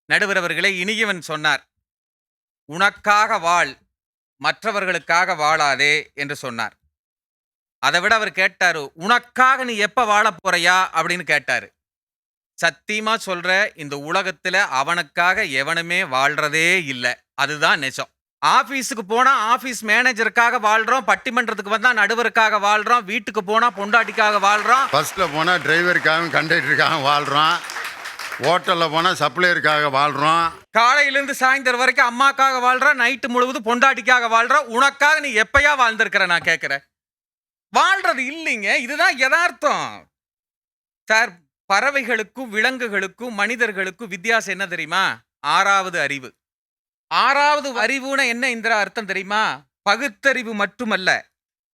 நடுவர் அவர்களே, இனியவன் சொன்னார், உனக்காக வாழ், மற்றவர்களுக்காக வாழாதே என்று சொன்னார். அதை விட அவர் கேட்டாரு, உனக்காக நீ எப்ப வாழ போறியா அப்படின்னு கேட்டாரு. சத்தியமா சொல்ற, இந்த உலகத்துல அவனுக்காக எவனுமே வாழ்றதே இல்லை. அதுதான் நிஜம். ஆபீஸுக்கு போனா ஆபீஸ் மேனேஜருக்காக வாழ்றோம், பட்டிமன்றத்துக்கு வந்தா நடுவருக்காக வாழ்றோம், வீட்டுக்கு போனா பொண்டாட்டிக்காக வாழ்றோம், பஸ்ல போனா டிரைவருக்காகவும் கண்டக்டருக்காக வாழ்றோம், ஹோட்டலில் போனால் சப்ளையருக்காக வாழ்கிறோம், காலையிலேருந்து சாயந்தரம் வரைக்கும் அம்மாக்காக வாழ்றோம், நைட்டு முழுவதும் பொண்டாட்டிக்காக வாழ்றோம். உனக்காக நீ எப்பயா வாழ்ந்திருக்கிற நான் கேட்குறேன். வாழ்றது இல்லைங்க, இதுதான் யதார்த்தம். சார், பறவைகளுக்கும் விலங்குகளுக்கும் மனிதர்களுக்கும் வித்தியாசம் என்ன தெரியுமா? 6வது அறிவு. 6வது அறிவுனா என்ன இந்திரா அர்த்தம் தெரியுமா? பகுத்தறிவு மட்டுமல்ல,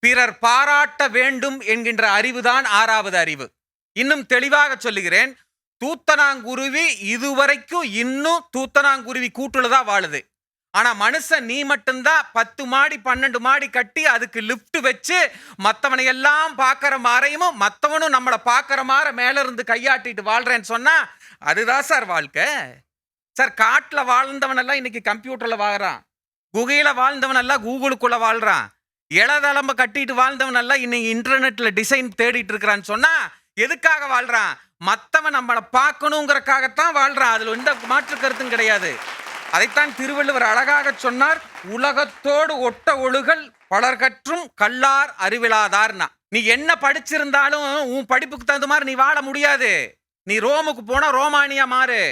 பிறர் பாராட்ட வேண்டும் என்கின்ற அறிவுதான் 6வது அறிவு. இன்னும் தெளிவாக சொல்லுகிறேன், தூத்தனாங்குருவி இதுவரைக்கும் இன்னும் தூத்தனாங்குருவி கூட்டுலதான் வாழுது. ஆனா மனுஷன் நீ மட்டும்தான் 10 மாடி 12 மாடி கட்டி அதுக்கு லிப்ட் வச்சு மத்தவனை எல்லாம் பாக்குற மாதிரியும் மத்தவனும் நம்மளை பாக்குற மாதிரி மேல இருந்து கையாட்டிட்டு வாழ்றேன்னு சொன்னா அதுதான் சார் வாழ்க்கை. சார், காட்டுல வாழ்ந்தவன் எல்லாம் இன்னைக்கு கம்ப்யூட்டர்ல வாழ்றான், குகையில வாழ்ந்தவன் எல்லாம் கூகுளுக்குள்ள வாழ்றான், இளதளம்ப கட்டிட்டு வாழ்ந்தவன் எல்லாம் இன்னைக்கு இன்டர்நெட்ல டிசைன் தேடிட்டு இருக்கிறான்னு சொன்னா எதுக்காக வாழ்றான்? மத்தவன் நம்மளை பார்க்கணுங்கிறக்காகத்தான் வாழ்றான். அதுல எந்த மாற்று கருத்தும் கிடையாது. அதைத்தான் திருவள்ளுவர் அழகாக சொன்னார், உலகத்தோடு ஒட்ட ஒழுகல் பலர்கற்றும் கல்லார் அறிவிலாதார்னா. நீ என்ன படிச்சிருந்தாலும் உன் படிப்புக்கு தகுந்த மாதிரி நீ வாழ முடியாது. நீ ரோமுக்கு போனா ரோமானியா மாறு,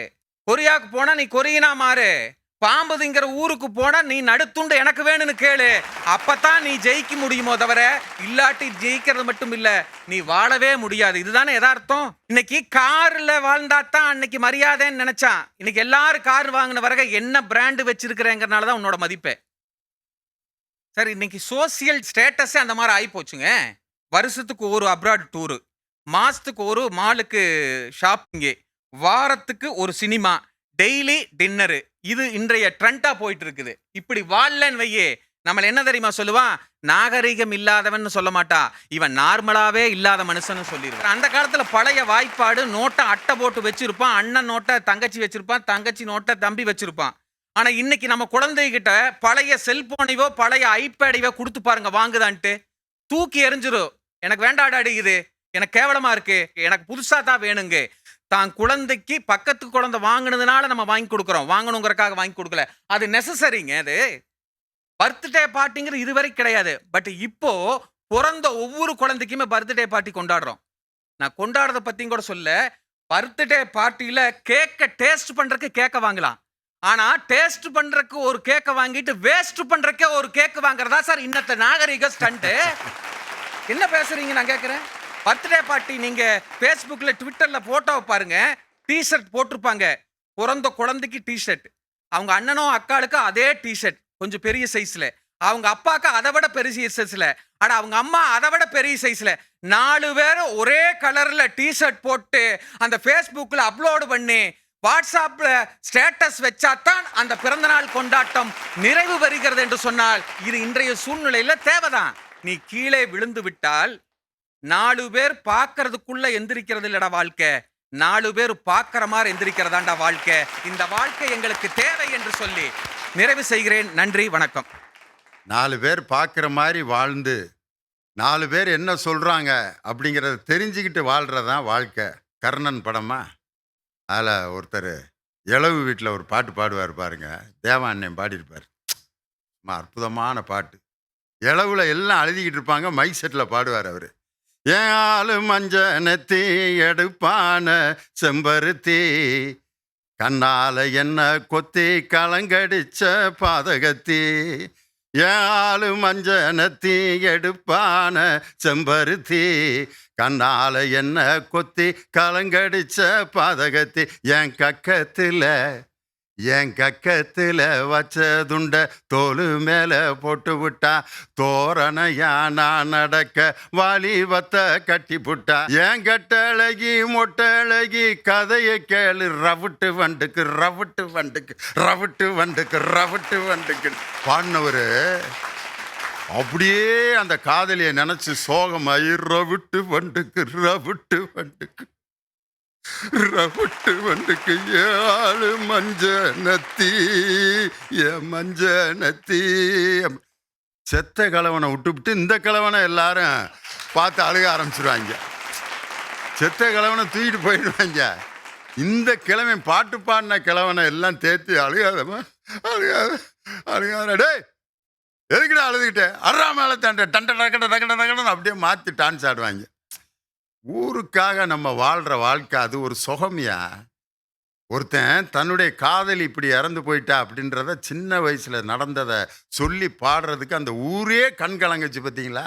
கொரியாவுக்கு போனா நீ கொரியனா மாறு, பாம்புங்கிற ஊருக்கு போனா நீ நடுத்துண்டு எனக்கு வேணும்னு கேளு. அப்பதான் நீ ஜெயிக்க முடியுமோ தவிர இல்லாட்டி ஜெயிக்கிறது மட்டும் இல்ல, நீ வாழவே முடியாது. இதுதானே யதார்த்தம். இன்னைக்கு கார்ல வாழ்ந்தாதான் அன்னைக்கு மரியாதைன்னு நினைச்சான். இன்னைக்கு எல்லாரும் கார் வாங்கின வரக என்ன பிராண்டு வச்சிருக்கிறேங்கிறனாலதான் உன்னோட மதிப்பு. சரி, இன்னைக்கு சோசியல் ஸ்டேட்டஸே அந்த மாதிரி ஆகி போச்சுங்க. வருஷத்துக்கு ஒரு அப்ராட் டூரு, மாசத்துக்கு ஒரு மாலுக்கு ஷாப்பிங்கு, வாரத்துக்கு ஒரு சினிமா, டெய்லி டின்னரு. இது இன்றைய ட்ரெண்டா போயிட்டு இருக்குது. இப்படி வாழலன்னு வையே, நம்மள என்ன தெரியுமா சொல்லுவான்? நாகரிகம் இல்லாதவன் சொல்ல மாட்டா, இவன் நார்மலாவே இல்லாத மனுஷன் சொல்லிடுவான். அந்த காலத்துல பழைய வாய்ப்பாடு, நோட்டை அட்டை போட்டு வச்சிருப்பான், அண்ணன் நோட்டை தங்கச்சி வச்சிருப்பான், தங்கச்சி நோட்டை தம்பி வச்சிருப்பான். ஆனா இன்னைக்கு நம்ம குழந்தைகிட்ட பழைய செல்போனையோ பழைய ஐபேடையோ கொடுத்து பாருங்க, வாங்குதான்ட்டு தூக்கி எறிஞ்சிரும். எனக்கு வேண்டாடாடி, இது எனக்கு கேவலமா இருக்கு, எனக்கு புதுசா தான் வேணுங்க. தான் குழந்தைக்கு பக்கத்து குழந்தை வாங்கினதுனால நம்ம வாங்கி கொடுக்குறோம், வாங்கணுங்கிறக்காக வாங்கி கொடுக்கல. அது நெசசரிங்க. அது பர்த்டே பார்ட்டிங்கிறது இதுவரைக்கும் கிடையாது. பட் இப்போ பிறந்த ஒவ்வொரு குழந்தைக்குமே பர்த்டே பார்ட்டி கொண்டாடுறோம். நான் கொண்டாடுறத பத்தியும் கூட சொல்ல, பர்த்டே பார்ட்டியில கேக்க டேஸ்ட் பண்றதுக்கு கேக்க வாங்கலாம், ஆனா டேஸ்ட் பண்றதுக்கு ஒரு கேக்க வாங்கிட்டு வேஸ்ட் பண்றதுக்கே ஒரு கேக் வாங்குறதா சார் இன்னத்த நாகரிக ஸ்டண்ட். என்ன பேசுறீங்க நான் கேட்கிறேன். பர்த்டே பார்ட்டி நீங்க ஃபேஸ்புக்ல ட்விட்டர்ல போட்டோ பாருங்க, டிஷர்ட் போட்டிருப்பாங்க, பிறந்த குழந்தைக்கு டிஷர்ட், அவங்க அண்ணனோ அக்காளுக்கு அதே டிஷர்ட் கொஞ்சம் பெரிய சைஸ்ல, அவங்க அப்பாக்கு அதை விட பெரிய சைஸ்ல, ஆனா அவங்க அம்மா அதை விட பெரிய சைஸ்ல, 4 பேரும் ஒரே கலர்ல டிஷர்ட் போட்டு அந்த ஃபேஸ்புக்ல அப்லோடு பண்ணி வாட்ஸ்அப்ல ஸ்டேட்டஸ் வச்சாதான் அந்த பிறந்தநாள் கொண்டாட்டம் நிறைவு பெறுகிறது என்று சொன்னால் இது இன்றைய சூழ்நிலையில தேவைதான். நீ கீழே விழுந்து விட்டால் 4 பேர் பார்க்கறதுக்குள்ள எந்திரிக்கிறது இல்லடா வாழ்க்கை, 4 பேர் பார்க்கிற மாதிரி எந்திரிக்கிறதாண்டா வாழ்க்கை. இந்த வாழ்க்கை எங்களுக்கு தேவை என்று சொல்லி நிறைவு செய்கிறேன். நன்றி, வணக்கம். 4 பேர் பார்க்குற மாதிரி வாழ்ந்து 4 பேர் என்ன சொல்கிறாங்க அப்படிங்கிறத தெரிஞ்சுக்கிட்டு வாழ்கிறது தான் வாழ்க்கை. கர்ணன் படமா, அதில் ஒருத்தர் இளவு வீட்டில் ஒரு பாட்டு பாடுவார் பாருங்க, தேவா அண்ணன் பாடியிருப்பார். அற்புதமான பாட்டு. இளவுல எல்லாம் அழுதிக்கிட்டு இருப்பாங்க, மைக் செட்டில் பாடுவார் அவர். ஏன் ஆளு மஞ்ச நெத்தி எடுப்பான செம்பருத்தி, கண்ணால என்ன கொத்தி கலங்கடிச்ச பாதகத்தி, ஏன் ஆளு மஞ்ச நெத்தி எடுப்பான செம்பருத்தி, கண்ணால என்ன கொத்தி கலங்கடிச்ச பாதகத்தி, என் கக்கத்தில் வச்சதுண்ட தோலு மேலே போட்டு விட்டா, தோரணையா நான் நடக்க வாலிபத்தை கட்டி புட்டா, என் கட்டழகி மொட்டழகி கதையை கேளு, ரவுட்டு வண்டுக்கு ரவுட்டு வண்டுக்கு ரவுட்டு வண்டுக்கு ரவுட்டு வண்டுக்கு பாடினவர் அப்படியே அந்த காதலியை நினைச்சு சோகமாயி ரவுட்டு வண்டுக்கு ரவுட்டு வண்டுக்கு ரவுட்டு வண்டுக்கு ஏழு மஞ்ச நத்தி மஞ்ச நத்தி. செத்த கிழவனை விட்டுவிட்டு இந்த கிழவனை எல்லாரும் பார்த்து அழுக ஆரம்பிச்சிருவாங்க. செத்த கிழவனை தூக்கிட்டு போயிடுவாங்க. இந்த கிழமை பாட்டு பாடின கிழவனை எல்லாம் தேர்த்து அழுகாதமா அழுகாத டே எதுக்கிட்ட அழுதுகிட்டே அறா மேலே தண்டை டண்ட டக்கட டக்கட டக்கடன்னு அப்படியே மாற்றி டான்ஸ் ஆடுவாங்க. ஊருக்காக நம்ம வாழ்கிற வாழ்க்கை அது ஒரு சுகமியா. ஒருத்தன் தன்னுடைய காதலி இப்படி இறந்து போயிட்டா அப்படின்றத சின்ன வயசில் நடந்ததை சொல்லி பாடுறதுக்கு அந்த ஊரே கண் கலங்குச்சு. பார்த்தீங்களா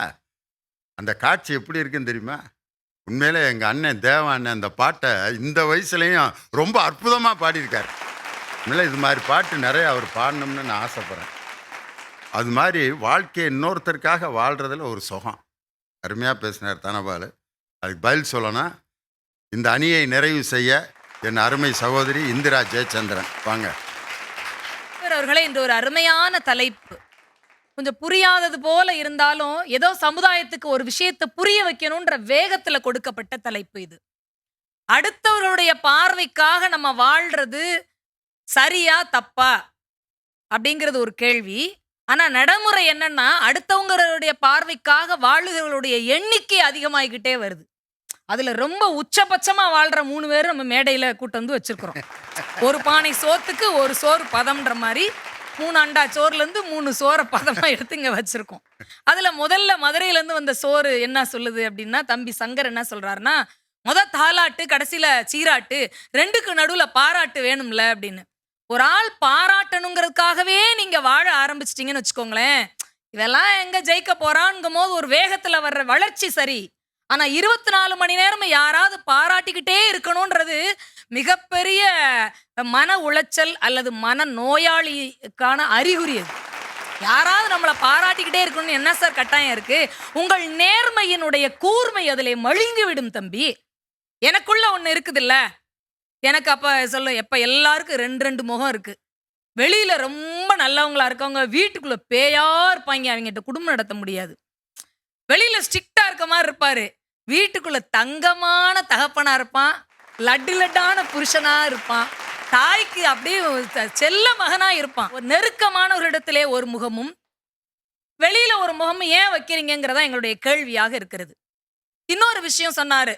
அந்த காட்சி எப்படி இருக்குன்னு தெரியுமா? உண்மையிலே எங்கள் அண்ணன் தேவா அண்ணன் அந்த பாட்டை இந்த வயசுலேயும் ரொம்ப அற்புதமாக பாடியிருக்கார். உண்மையிலே இது மாதிரி பாட்டு நிறைய அவர் பாடணும்னு நான் ஆசைப்பட்றேன். அது மாதிரி வாழ்க்கையை இன்னொருத்தருக்காக வாழ்கிறதுல ஒரு சுகம். அருமையாக பேசினார் தனபால். அதுக்கு பதில் சொல்லணும். இந்த அணியை நிறைவு செய்ய என் அருமை சகோதரி இந்திரா ஜெயச்சந்திரன் வாங்க. அவர்களே, இன்று ஒரு அருமையான தலைப்பு. கொஞ்சம் புரியாதது போல இருந்தாலும் ஏதோ சமுதாயத்துக்கு ஒரு விஷயத்தை புரிய வைக்கணும்ன்ற வேகத்துல கொடுக்கப்பட்ட தலைப்பு இது. அடுத்தவர்களுடைய பார்வைக்காக நம்ம வாழ்றது சரியா தப்பா அப்படிங்கிறது ஒரு கேள்வி. ஆனா நடைமுறை என்னன்னா, அடுத்தவங்களுடைய பார்வைக்காக வாழுகிறவர்களுடைய எண்ணிக்கை அதிகமாகிக்கிட்டே வருது. அதுல ரொம்ப உச்சபட்சமா வாழ்ற 3 பேரும் நம்ம மேடையில கூட்டம் வந்து வச்சிருக்கிறோம். ஒரு பானை சோத்துக்கு ஒரு சோறு பதம்ன்ற மாதிரி 3 அண்டா சோறுல இருந்து 3 சோறை பதமா எடுத்து இங்க வச்சிருக்கோம். அதுல முதல்ல மதுரையில இருந்து வந்த சோறு என்ன சொல்லுது அப்படின்னா, தம்பி சங்கர் என்ன சொல்றாருன்னா, தாலாட்டு கடைசியில சீராட்டு, 2க்கு நடுவுல பாராட்டு வேணும்ல அப்படின்னு. ஒரு ஆள் பாராட்டணுங்கிறதுக்காகவே நீங்க வாழ ஆரம்பிச்சிட்டீங்கன்னு வச்சுக்கோங்களேன், இதெல்லாம் எங்க ஜெயிக்க போறான்ங்கும் போது ஒரு வேகத்துல வர்ற வளர்ச்சி சரி. ஆனா 24 மணி நேரமும் யாராவது பாராட்டிக்கிட்டே இருக்கணும்ன்றது மிகப்பெரிய மன உளைச்சல் அல்லது மன நோயாளிக்கான அறிகுறி. அது யாராவது நம்மளை பாராட்டிக்கிட்டே இருக்கணும்னு என்ன சார் கட்டாயம் இருக்கு? உங்கள் நேர்மையினுடைய கூர்மை அதிலே மழுங்கி விடும் தம்பி. எனக்குள்ள ஒண்ணு இருக்குதுல்ல, எனக்கு அப்ப சொல்ல எப்ப எல்லாருக்கும் 2 முகம் இருக்கு. வெளியில ரொம்ப நல்லவங்களா இருக்கவங்க வீட்டுக்குள்ள பேயா இருப்பாங்க, அவங்ககிட்ட குடும்பம் நடத்த முடியாது. வெளியில ஸ்ட்ரிக்டா இருக்க மாதிரி இருப்பாரு, வீட்டுக்குள்ள தங்கமான தகப்பனா இருப்பான், லட்டு லட்டான புருஷனா இருப்பான், தாய்க்கு அப்படியே செல்ல மகனா இருப்பான். ஒரு நெருக்கமான ஒரு இடத்திலே ஒரு முகமும் வெளியில ஒரு முகமும் ஏன் வைக்கிறீங்கிறதா எங்களுடைய கேள்வியாக இருக்கிறது. இன்னொரு விஷயம் சொன்னாரு,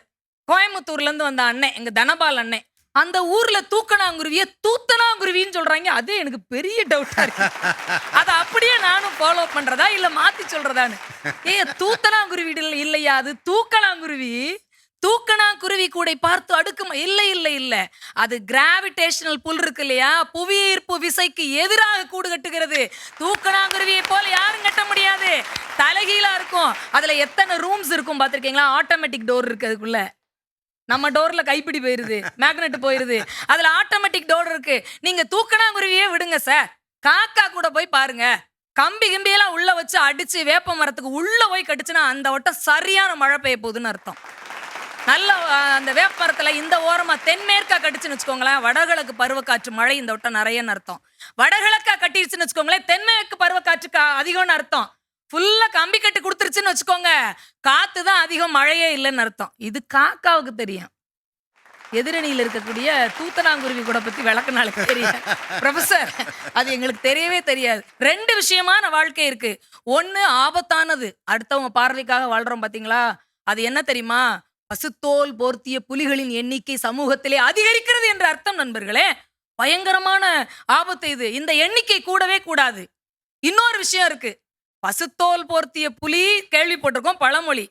கோயம்புத்தூர்ல இருந்து வந்த அண்ணன், எங்க தனபால் அண்ணன், அந்த ஊர்ல தூக்கணாங்குருவிய தூத்தனாங்குருவின்னு சொல்றாங்க. அது எனக்கு பெரிய டவுட்டா இருக்கு. அதை அப்படியே நானும் ஃபாலோ பண்றதா இல்ல மாத்தி சொல்றதான்னு. தூத்தனாங்குருவி இல்லையா, அது தூக்கணாங்குருவி. தூக்கணாங்குருவி கூடை பார்த்து அடுக்கும் இல்லை இல்லை இல்ல, அது கிராவிடேஷனல் புல் இருக்கு இல்லையா, புவி ஈர்ப்பு விசைக்கு எதிராக கூடு கட்டுகிறது. தூக்கணாங்குருவியை போல யாரும் கட்ட முடியாது. தலைகீழா இருக்கும். அதுல எத்தனை ரூம்ஸ் இருக்கும் பாத்திருக்கீங்களா? ஆட்டோமேட்டிக் டோர் இருக்கு அதுக்குள்ள. நம்ம டோர்ல கைப்பிடி போயிருது, மேக்னெட் போயிருது, அதுல ஆட்டோமேட்டிக் டோர் இருக்கு. நீங்க தூக்கணாங்குருவியே விடுங்க சார், காக்கா கூட போய் பாருங்க. கம்பி கிம்பியெல்லாம் உள்ள வச்சு அடிச்சு வேப்ப மரத்துக்கு உள்ள போய் கட்டுச்சுன்னா அந்த வட்டம் சரியான மழை பெய்ய போகுதுன்னு அர்த்தம். நல்ல அந்த வேப்ப மரத்துல இந்த ஓரமா தென்மேற்கா கட்டுச்சுன்னு வச்சுக்கோங்களேன், வடகிழக்கு பருவக்காற்று மழை இந்த வட்டம் நிறையன்னு அர்த்தம். வடகிழக்கா கட்டிடுச்சுன்னு வச்சுக்கோங்களேன், தென்மேற்கு பருவக்காற்று அதிகம்னு அர்த்தம். ஃபுல்லா கம்பி கட்டி கொடுத்துருச்சுன்னு வச்சுக்கோங்க, காத்து தான் அதிகம், மழையே இல்லைன்னு அர்த்தம். இது காக்காவுக்கு தெரியும். எதிரணியில் இருக்கக்கூடிய தூத்தனாங்குருவி கூட பத்தி விளக்க நாளைக்கு தெரியும் ப்ரொஃபசர். அது எங்களுக்கு தெரியவே தெரியாது. 2 விஷயமான வாழ்க்கை இருக்கு. ஒண்ணு ஆபத்தானது, அடுத்தவங்க பார்வைக்காக வாழ்றோம் பாத்தீங்களா, அது என்ன தெரியுமா? பசுத்தோல் போர்த்திய புலிகளின் எண்ணிக்கை சமூகத்திலே அதிகரிக்கிறது என்ற அர்த்தம் நண்பர்களே. பயங்கரமான ஆபத்து இது. இந்த எண்ணிக்கை கூடவே கூடாது. இன்னொரு விஷயம் இருக்கு. பசுத்தோல் போர்த்திய புலி கேள்விப்பட்டிருக்கோம், பழமொழி.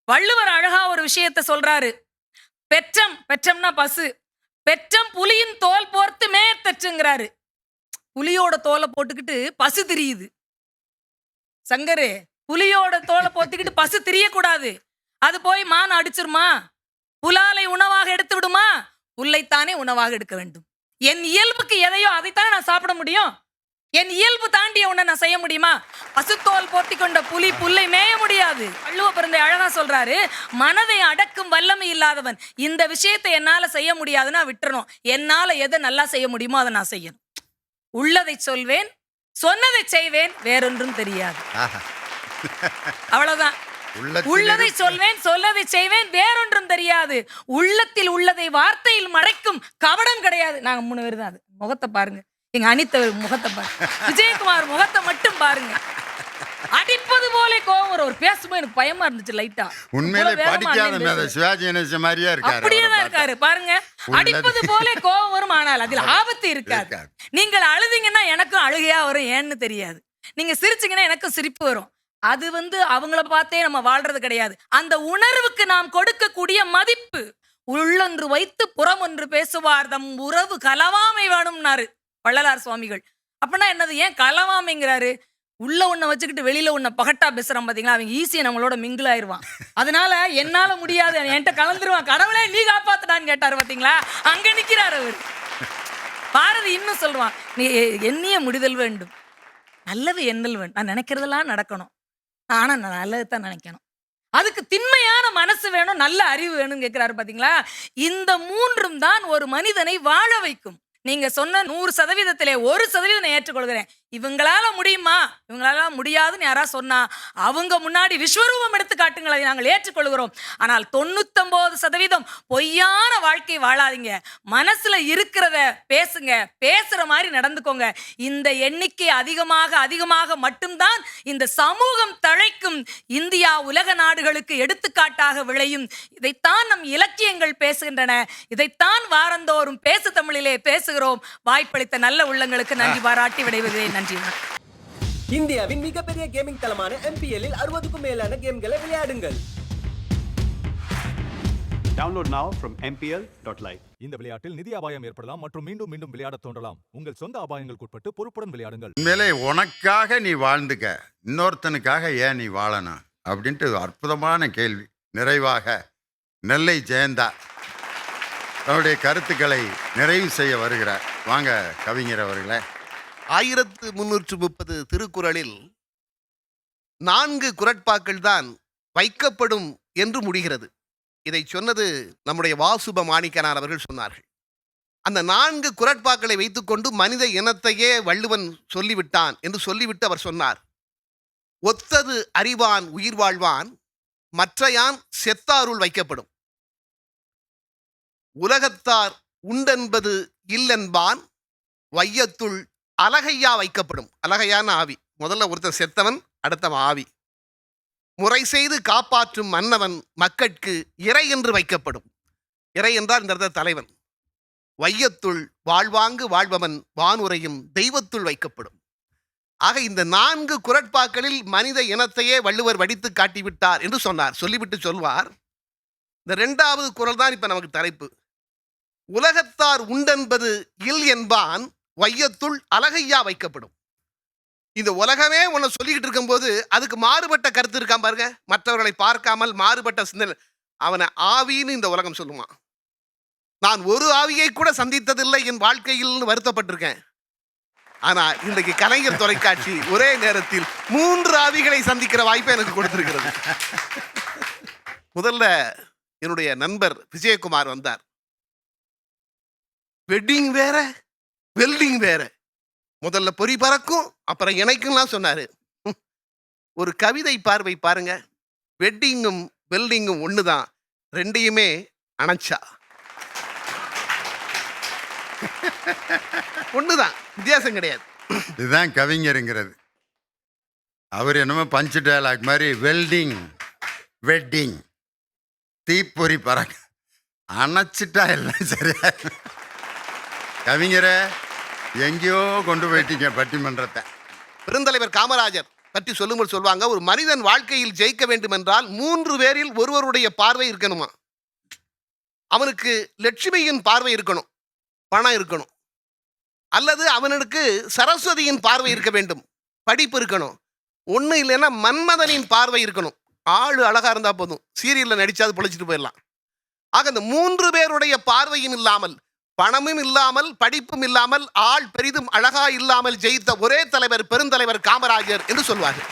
வள்ளுவர் அழகா ஒரு விஷயத்த சொல்றாரு. பெற்றம்னா பசு, பெற்றம் புலியின் தோல் போர்த்து மேத்தச்சுங்கிறாரு. புலியோட தோலை போட்டுக்கிட்டு பசு திரியுது. சங்கரு, புலியோட தோலை போட்டுக்கிட்டு பசு திரியக்கூடாது. அது போய் மான் அடிச்சிருமா? புலாலை உணவாக எடுத்து விடுமா? புல்லைத்தானே உணவாக எடுக்க வேண்டும். என் இயல்புக்கு எதையோ அதைத்தான் நான் சாப்பிட முடியும். என் இயல்பு தாண்டிய ஒண்ண நான் செய்ய முடியுமா? பசுத்தோல் போர்த்தி கொண்ட புலி புல்லை மேய முடியாது. வள்ளுவ பிறந்த அழகா சொல்றாரு, மனதை அடக்கும் வல்லமை இல்லாதவன் இந்த விஷயத்தை என்னால செய்ய முடியாதுன்னா விட்டுறணும். என்னால எதை நல்லா செய்ய முடியுமோ அதை நான் செய்யணும். உள்ளதை சொல்வேன், சொன்னதை செய்வேன், வேறொன்றும் தெரியாது. அவ்வளவுதான். உள்ளதை சொல்வேன், சொல்லதை செய்வேன், வேறொன்றும் தெரியாது. உள்ளத்தில் உள்ளதை வார்த்தையில் மறைக்கும் கபடம் கிடையாது. நாங்க 3 பேர் தான். அது முகத்தை பாருங்க, எங்க அனித்தவர் முகத்தை பாருங்க, விஜயகுமார் முகத்தை மட்டும் பாருங்க. அடிப்பது போல கோவம் வரும். ஒரு பேசும்போது எனக்கு பயமா இருந்துச்சு லைட்டா. உண்மையிலே படிக்காத சிவாஜி கணேசன் மாதிரியே இருக்காரு. அப்படியே தான் இருக்காரு பாருங்க. அடிப்பது போல கோவம் வரும், ஆனால் அதில் ஆபத்து இருக்காது. நீங்கள் அழுதீங்கன்னா எனக்கும் அழுகையா வரும், ஏன்னு தெரியாது. நீங்க சிரிச்சீங்கன்னா எனக்கும் சிரிப்பு வரும். அது அவங்கள பார்த்தே நம்ம வாழ்றது கிடையாது. அந்த உணர்வுக்கு நாம் கொடுக்கக்கூடிய மதிப்பு. உள்ளொன்று வைத்து புறம் ஒன்று பேசுவார், தம் உறவு கலவாமை வேணும்னாரு வள்ளலார் சுவாமிகள். அப்படின்னா என்னது? ஏன் கலவாமைங்கிறாரு? உள்ள ஒண்ண வச்சுக்கிட்டு வெளியில ஒண்ண பகட்டா பேசுறான் பாத்தீங்களா, அவங்க ஈஸியா நம்மளோட மிங்கிள் ஆயிருவான். அதனால என்னால முடியாது, என்கிட்ட கலந்துருவான், கடவுளே நீ காப்பாத்துடான்னு கேட்டாரு பாத்தீங்களா, அங்க நிக்கிறாரு அவர். பாரதி இன்னும் சொல்றான், நீ எண்ணிய முடிதல் வேண்டும், நல்லது எண்ணல் வேண்டும். நான் நினைக்கிறதெல்லாம் நடக்கணும், ஆனா நான் நல்லதுதான் நினைக்கணும். அதுக்கு திண்மையான மனசு வேணும், நல்ல அறிவு வேணும்னு கேட்கிறாரு பாத்தீங்களா. இந்த 3ம் தான் ஒரு மனிதனை வாழ வைக்கும். நீங்க சொன்ன 100%-லே 1% நான் ஏற்றுக்கொள்கிறேன். இவங்களால முடியுமா, இவங்களால முடியாதுன்னு யாரா சொன்னா அவங்க முன்னாடி விஸ்வரூபம் எடுத்து காட்டுங்களை நாங்கள் ஏற்றுக்கொள்கிறோம். ஆனால் 99% பொய்யான வாழ்க்கை வாழாதீங்க. மனசுல இருக்கிறத பேசுங்க, பேசுற மாதிரி நடந்துக்கோங்க. இந்த எண்ணிக்கை அதிகமாக அதிகமாக மட்டும்தான் இந்த சமூகம் தழைக்கும். இந்தியா உலக நாடுகளுக்கு எடுத்துக்காட்டாக விளையும். இதைத்தான் நம் இலக்கியங்கள் பேசுகின்றன. இதைத்தான் வாரந்தோறும் பேசு தமிழிலே பேசுகிறோம். வாய்ப்பளித்த நல்ல உள்ளங்களுக்கு நன்றி பாராட்டி விடைபெறுகிறேன். நன்றி. இந்தியாவின் மிகப்பெரிய கேமிங் தளமான MPL-இல் 60க்கும் மேலான கேம்களை விளையாடுங்கள். Download now from mpl.live. இந்த விளையாட்டில் நிதி அபாயம் ஏற்படலாம் மற்றும் மீண்டும் மீண்டும் விளையாட தோன்றலாம். உங்கள் சொந்த அபாயங்களுக்கு உட்பட்டு பொறுப்புடன் விளையாடுங்கள். உண்மையிலே உனக்காக நீ வாழ்ந்துக்க, இன்னொருத்தனுக்காக ஏன் நீ வாழணும் அப்படின்ட்டு அற்புதமான கேள்வி. நிறைவாக நெல்லை ஜெயந்தா தன்னுடைய கருத்துக்களை நிறைவு செய்ய வருகிறார். வாங்க கவிஞர் அவர்களே. 1330 திருக்குறளில் 4 குறட்பாக்கள் தான் வைக்கப்படும் என்று முடிகிறது. இதை சொன்னது நம்முடைய வாசுப மாணிக்கனார் அவர்கள் சொன்னார்கள். அந்த 4 குறட்பாக்களை வைத்துக்கொண்டு மனித இனத்தையே வள்ளுவன் சொல்லிவிட்டான் என்று சொல்லிவிட்டு அவர் சொன்னார், ஒத்தது அறிவான் உயிர் வாழ்வான், மற்றையான் செத்தாருள் வைக்கப்படும். உலகத்தார் உண்டென்பது இல்லென்பான், வையத்துள் அலகையா வைக்கப்படும். அலகையான ஆவி. முதல்ல ஒருத்தன் செத்தவன், அடுத்தவன் ஆவி. முறை செய்து காப்பாற்றும் மன்னவன் மக்கட்கு இறை என்று வைக்கப்படும். இறை என்றால் இந்த இடத்துல தலைவன். வையத்துள் வாழ்வாங்கு வாழ்பவன் வானுரையும் தெய்வத்துள் வைக்கப்படும். ஆக இந்த 4 குறட்பாக்களில் மனித இனத்தையே வள்ளுவர் வடித்து காட்டிவிட்டார் என்று சொன்னார். சொல்லிவிட்டு சொல்வார், இந்த 2வது குறள் தான் இப்ப நமக்கு தலைப்பு. உலகத்தார் உண்டென்பது இல் என்பான் வையத்துள் அழகையா வைக்கப்படும். இந்த உலகமே உன்னை சொல்லிக்கிட்டு இருக்கும்போது அதுக்கு மாறுபட்ட கருத்து இருக்கான் பாருங்க. மற்றவர்களை பார்க்காமல் மாறுபட்ட சிந்தனை, அவனை ஆவின்னு இந்த உலகம் சொல்லுவான். நான் ஒரு ஆவியை கூட சந்தித்ததில்லை என் வாழ்க்கையில் வருத்தப்பட்டிருக்கேன். ஆனா இன்றைக்கு கலைஞர் தொலைக்காட்சி ஒரே நேரத்தில் 3 ஆவிகளை சந்திக்கிற வாய்ப்பை எனக்கு கொடுத்திருக்கிறது. முதல்ல என்னுடைய நண்பர் விஜயகுமார் வந்தார். வெட்டிங் வேற வெல்டிங் வேற. முதல்ல பொறி பறக்கும் அப்புறம் இணைக்கும்லாம் சொன்னாரு. ஒரு கவிதை பார்வை பாருங்க. வெட்டிங்கும் வெல்டிங்கும் ஒண்ணுதான், ரெண்டையுமே அணைச்சா ஒண்ணுதான், வித்தியாசம் கிடையாது. இதுதான் கவிஞருங்கிறது. அவர் என்னமோ பஞ்சு டயலாக் மாதிரி வெல்டிங் வெட்டிங் தீப்பொறி பறக்க அணைச்சிட்டா எல்லாம் சரியா. கவிஞரை எங்கேயோ கொண்டு போயிட்டீங்க பட்டிமன்றத்தை. பெருந்தலைவர் காமராஜர் பற்றி சொல்லும்போது சொல்லுவாங்க, ஒரு மனிதன் வாழ்க்கையில் ஜெயிக்க வேண்டும் என்றால் 3 பேரில் ஒருவருடைய பார்வை இருக்கணுமா. அவனுக்கு லட்சுமியின் பார்வை இருக்கணும், பணம் இருக்கணும், அல்லது அவனுக்கு சரஸ்வதியின் பார்வை இருக்க வேண்டும், படிப்பு இருக்கணும். ஒண்ணு இல்லைன்னா மன்மதனின் பார்வை இருக்கணும். ஆளு அழகா இருந்தா போதும், சீரியல்ல நடிச்சாது பொழைச்சிட்டு போயிடலாம். ஆக இந்த 3 பேருடைய பார்வையும் இல்லாமல், பணமும் இல்லாமல், படிப்பும் இல்லாமல், ஆள் பெரிதும் அழகா இல்லாமல் ஜெயித்த ஒரே தலைவர் பெருந்தலைவர் காமராஜர் என்று சொல்வார்கள்.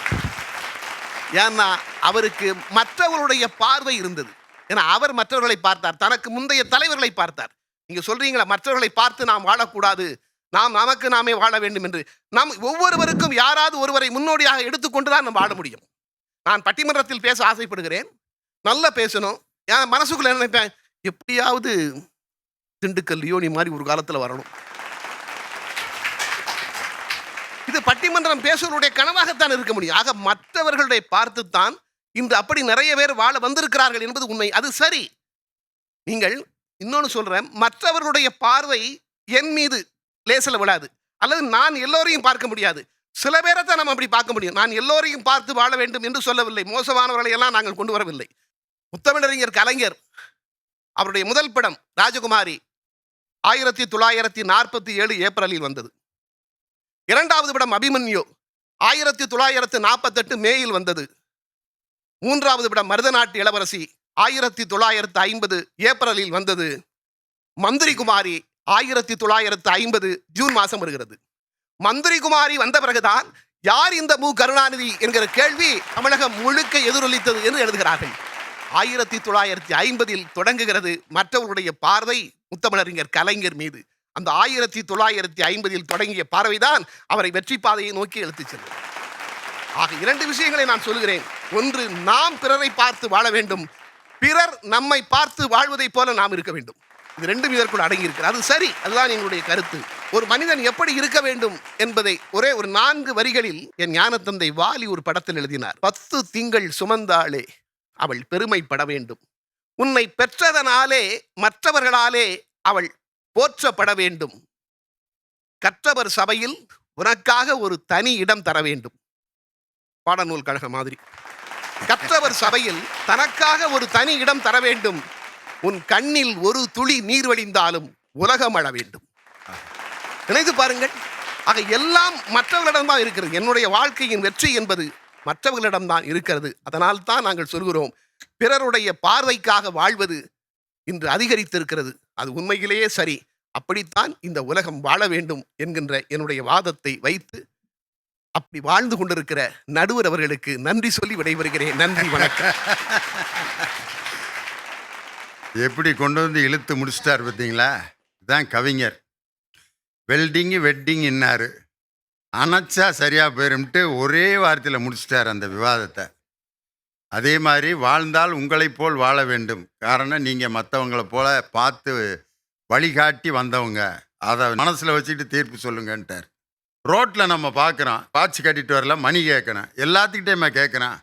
ஏன்னா அவருக்கு மற்றவர்களுடைய பார்வை இருந்தது. ஏன்னா அவர் மற்றவர்களை பார்த்தார், தனக்கு முந்தைய தலைவர்களை பார்த்தார். நீங்க சொல்றீங்களா மற்றவர்களை பார்த்து நாம் வாழக்கூடாது, நாம் நமக்கு நாமே வாழ வேண்டும் என்று. நாம் ஒவ்வொருவருக்கும் யாராவது ஒருவரை முன்னோடியாக எடுத்துக்கொண்டு தான் நாம் வாழ முடியும். நான் பட்டிமன்றத்தில் பேச ஆசைப்படுகிறேன், நல்லா பேசணும். என் மனசுக்குள்ள என்ன நினைப்பேன், எப்படியாவது திண்டுக்கல் லியோனி மாதிரி ஒரு காலத்தில் வரணும். இது பட்டிமன்றம் பேசுவருடைய கனவாகத்தான் இருக்க முடியும். ஆக மற்றவர்களுடைய பார்த்துத்தான் இன்று அப்படி நிறைய பேர் வாழ வந்திருக்கிறார்கள் என்பது உண்மை. அது சரி. நீங்கள் இன்னொன்று சொல்றேன், மற்றவர்களுடைய பார்வை என் மீது லேசில் விடாது, அல்லது நான் எல்லோரையும் பார்க்க முடியாது. சில பேரை தான் நம்ம அப்படி பார்க்க முடியும். நான் எல்லோரையும் பார்த்து வாழ வேண்டும் என்று சொல்லவில்லை, மோசமானவர்களை எல்லாம் நாங்கள் கொண்டு வரவில்லை. முத்தமிழறிஞர் கலைஞர் அவருடைய முதல் படம் ராஜகுமாரி 1947 ஏப்ரலில் வந்தது. 2வது படம் அபிமன்யு 1948 மேயில் வந்தது. 3வது படம் மருதநாட்டு இளவரசி 1950 ஏப்ரலில் வந்தது. மந்திரி குமாரி 1950 ஜூன் மாதம் வருகிறது. மந்திரி குமாரி வந்த பிறகுதான் யார் இந்த மு கருணாநிதி என்கிற கேள்வி தமிழகம் முழுக்க எதிரொலித்தது என்று எழுதுகிறார்கள். 1950 தொடங்குகிறது மற்றவர்களுடைய பார்வை முத்தமிழறிஞர் கலைஞர் மீது. அந்த 1950 தொடங்கிய பார்வைதான் அவரை வெற்றி பாதையை நோக்கி எடுத்துச் செல்லும். ஆக 2 விஷயங்களை நான் சொல்கிறேன். ஒன்று, நாம் பிறரை பார்த்து வாழ வேண்டும், பிறர் நம்மை பார்த்து வாழ்வதைப் போல நாம் இருக்க வேண்டும். இது 2 இதற்குள் அடங்கி இருக்கிறது. அது சரி, அதுதான் எங்களுடைய கருத்து. ஒரு மனிதன் எப்படி இருக்க வேண்டும் என்பதை ஒரே ஒரு 4 வரிகளில் என் ஞானத்தந்தை வாலி ஒரு படத்தில் எழுதினார். 10 திங்கள் சுமந்தாளே அவள் பெருமைப்பட வேண்டும், உன்னை பெற்றதனாலே மற்றவர்களாலே அவள் போற்றப்பட வேண்டும், கற்றவர் சபையில் உனக்காக ஒரு தனி இடம் தர வேண்டும். பாடநூல் கழக மாதிரி. கற்றவர் சபையில் தனக்காக ஒரு தனி இடம் தர வேண்டும், உன் கண்ணில் ஒரு துளி நீர் வழிந்தாலும் உலகம் அழ வேண்டும். நினைத்து பாருங்கள். ஆக எல்லாம் மற்றவர்களிடம்தான் இருக்கிறது. என்னுடைய வாழ்க்கையின் வெற்றி என்பது மற்றவர்களிடம்தான் இருக்கிறது. அதனால் தான் நாங்கள் சொல்கிறோம், பிறருடைய பார்வைக்காக வாழ்வது இன்று அதிகரித்திருக்கிறது. அது உண்மையிலேயே சரி. அப்படித்தான் இந்த உலகம் வாழ வேண்டும் என்கின்ற என்னுடைய வாதத்தை வைத்து அப்படி வாழ்ந்து கொண்டிருக்கிற நடுவர் அவர்களுக்கு நன்றி சொல்லி விடைபெறுகிறேன். நன்றி, வணக்கம். எப்படி கொண்டு வந்து இழுத்து முடிச்சிட்டார் பார்த்தீங்களா? இதுதான் கவிஞர். வெல்டிங்கு வெட்டிங்ன்னாரு, அணைச்சா சரியாக போயிரும்ட்டு ஒரே வார்த்தையில் முடிச்சிட்டார் அந்த விவாதத்தை. அதே மாதிரி வாழ்ந்தால் உங்களைப் போல் வாழ வேண்டும். காரணம், நீங்கள் மற்றவங்களை போல பார்த்து வழிகாட்டி வந்தவங்க, அதை மனசில் வச்சுக்கிட்டு தீர்ப்பு சொல்லுங்கன்ட்டார். ரோட்டில் நம்ம பார்க்குறோம், வாட்ச் கட்டிட்டு வரல, மணி கேட்கணும், எல்லாத்துக்கிட்டேயுமே கேட்குறான்,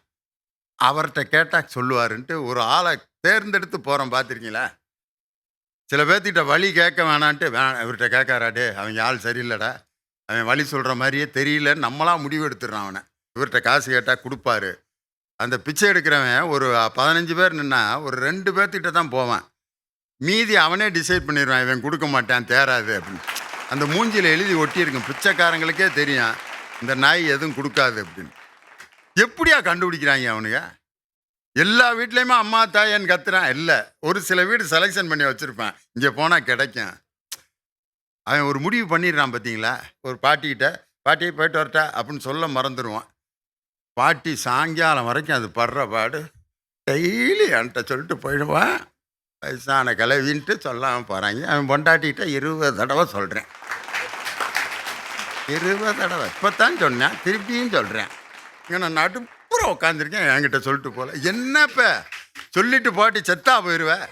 அவர்கிட்ட கேட்டால் சொல்லுவாருன்ட்டு ஒரு ஆளை தேர்ந்தெடுத்து போகிறோம். பார்த்துருக்கீங்களா? சில பேர்த்திட்ட வழி கேட்க வேணான்ட்டு, இவர்கிட்ட கேட்காராடே, அவங்க ஆள் சரியில்லைடா, அவன் வழி சொல்கிற மாதிரியே தெரியலன்னு நம்மளாம் முடிவு எடுத்துடுறான். அவனை இவர்கிட்ட காசு கேட்டால் கொடுப்பாரு, அந்த பிச்சை எடுக்கிறவன் ஒரு 15 பேர் நின்னா ஒரு 2 பேர்த்திட்ட தான் போவான். மீதி அவனே டிசைட் பண்ணிடுவான், இவன் கொடுக்க மாட்டான், தேராது அப்படின்னு. அந்த மூஞ்சியில் எழுதி ஒட்டியிருக்கும். பிச்சைக்காரங்களுக்கே தெரியும் இந்த நாய் எதுவும் கொடுக்காது அப்படின்னு. எப்படியா கண்டுபிடிக்கிறாங்க அவனுங்க? எல்லா வீட்லேயுமே அம்மா தாயன்னு கத்துறான். இல்லை, ஒரு சில வீடு செலெக்ஷன் பண்ணி வச்சுருப்பான், இங்கே போனால் கிடைக்கும். அவன் ஒரு முடிவு பண்ணிடுறான் பார்த்தீங்களா? ஒரு பாட்டிக்கிட்ட, பாட்டி போயிட்டு வரட்டா அப்படின்னு சொல்ல மறந்துடுவான். பாட்டி சாயங்காலம் வரைக்கும் அது படுற பாடு. டெய்லி என்கிட்ட சொல்லிட்டு போயிடுவான், வயசான கிளவின்ட்டு சொல்லாமல் போகிறாங்க. அவன் பொண்டாட்டிக்கிட்ட 20 தடவை சொல்கிறேன், 20 தடவை. இப்போத்தான் சொன்னேன், திருப்பியும் சொல்கிறேன். இங்கே நான் நடுப்புற உட்காந்துருக்கேன், என்கிட்ட சொல்லிட்டு போகல. என்னப்ப சொல்லிட்டு போட்டி செத்தா போயிடுவேன்.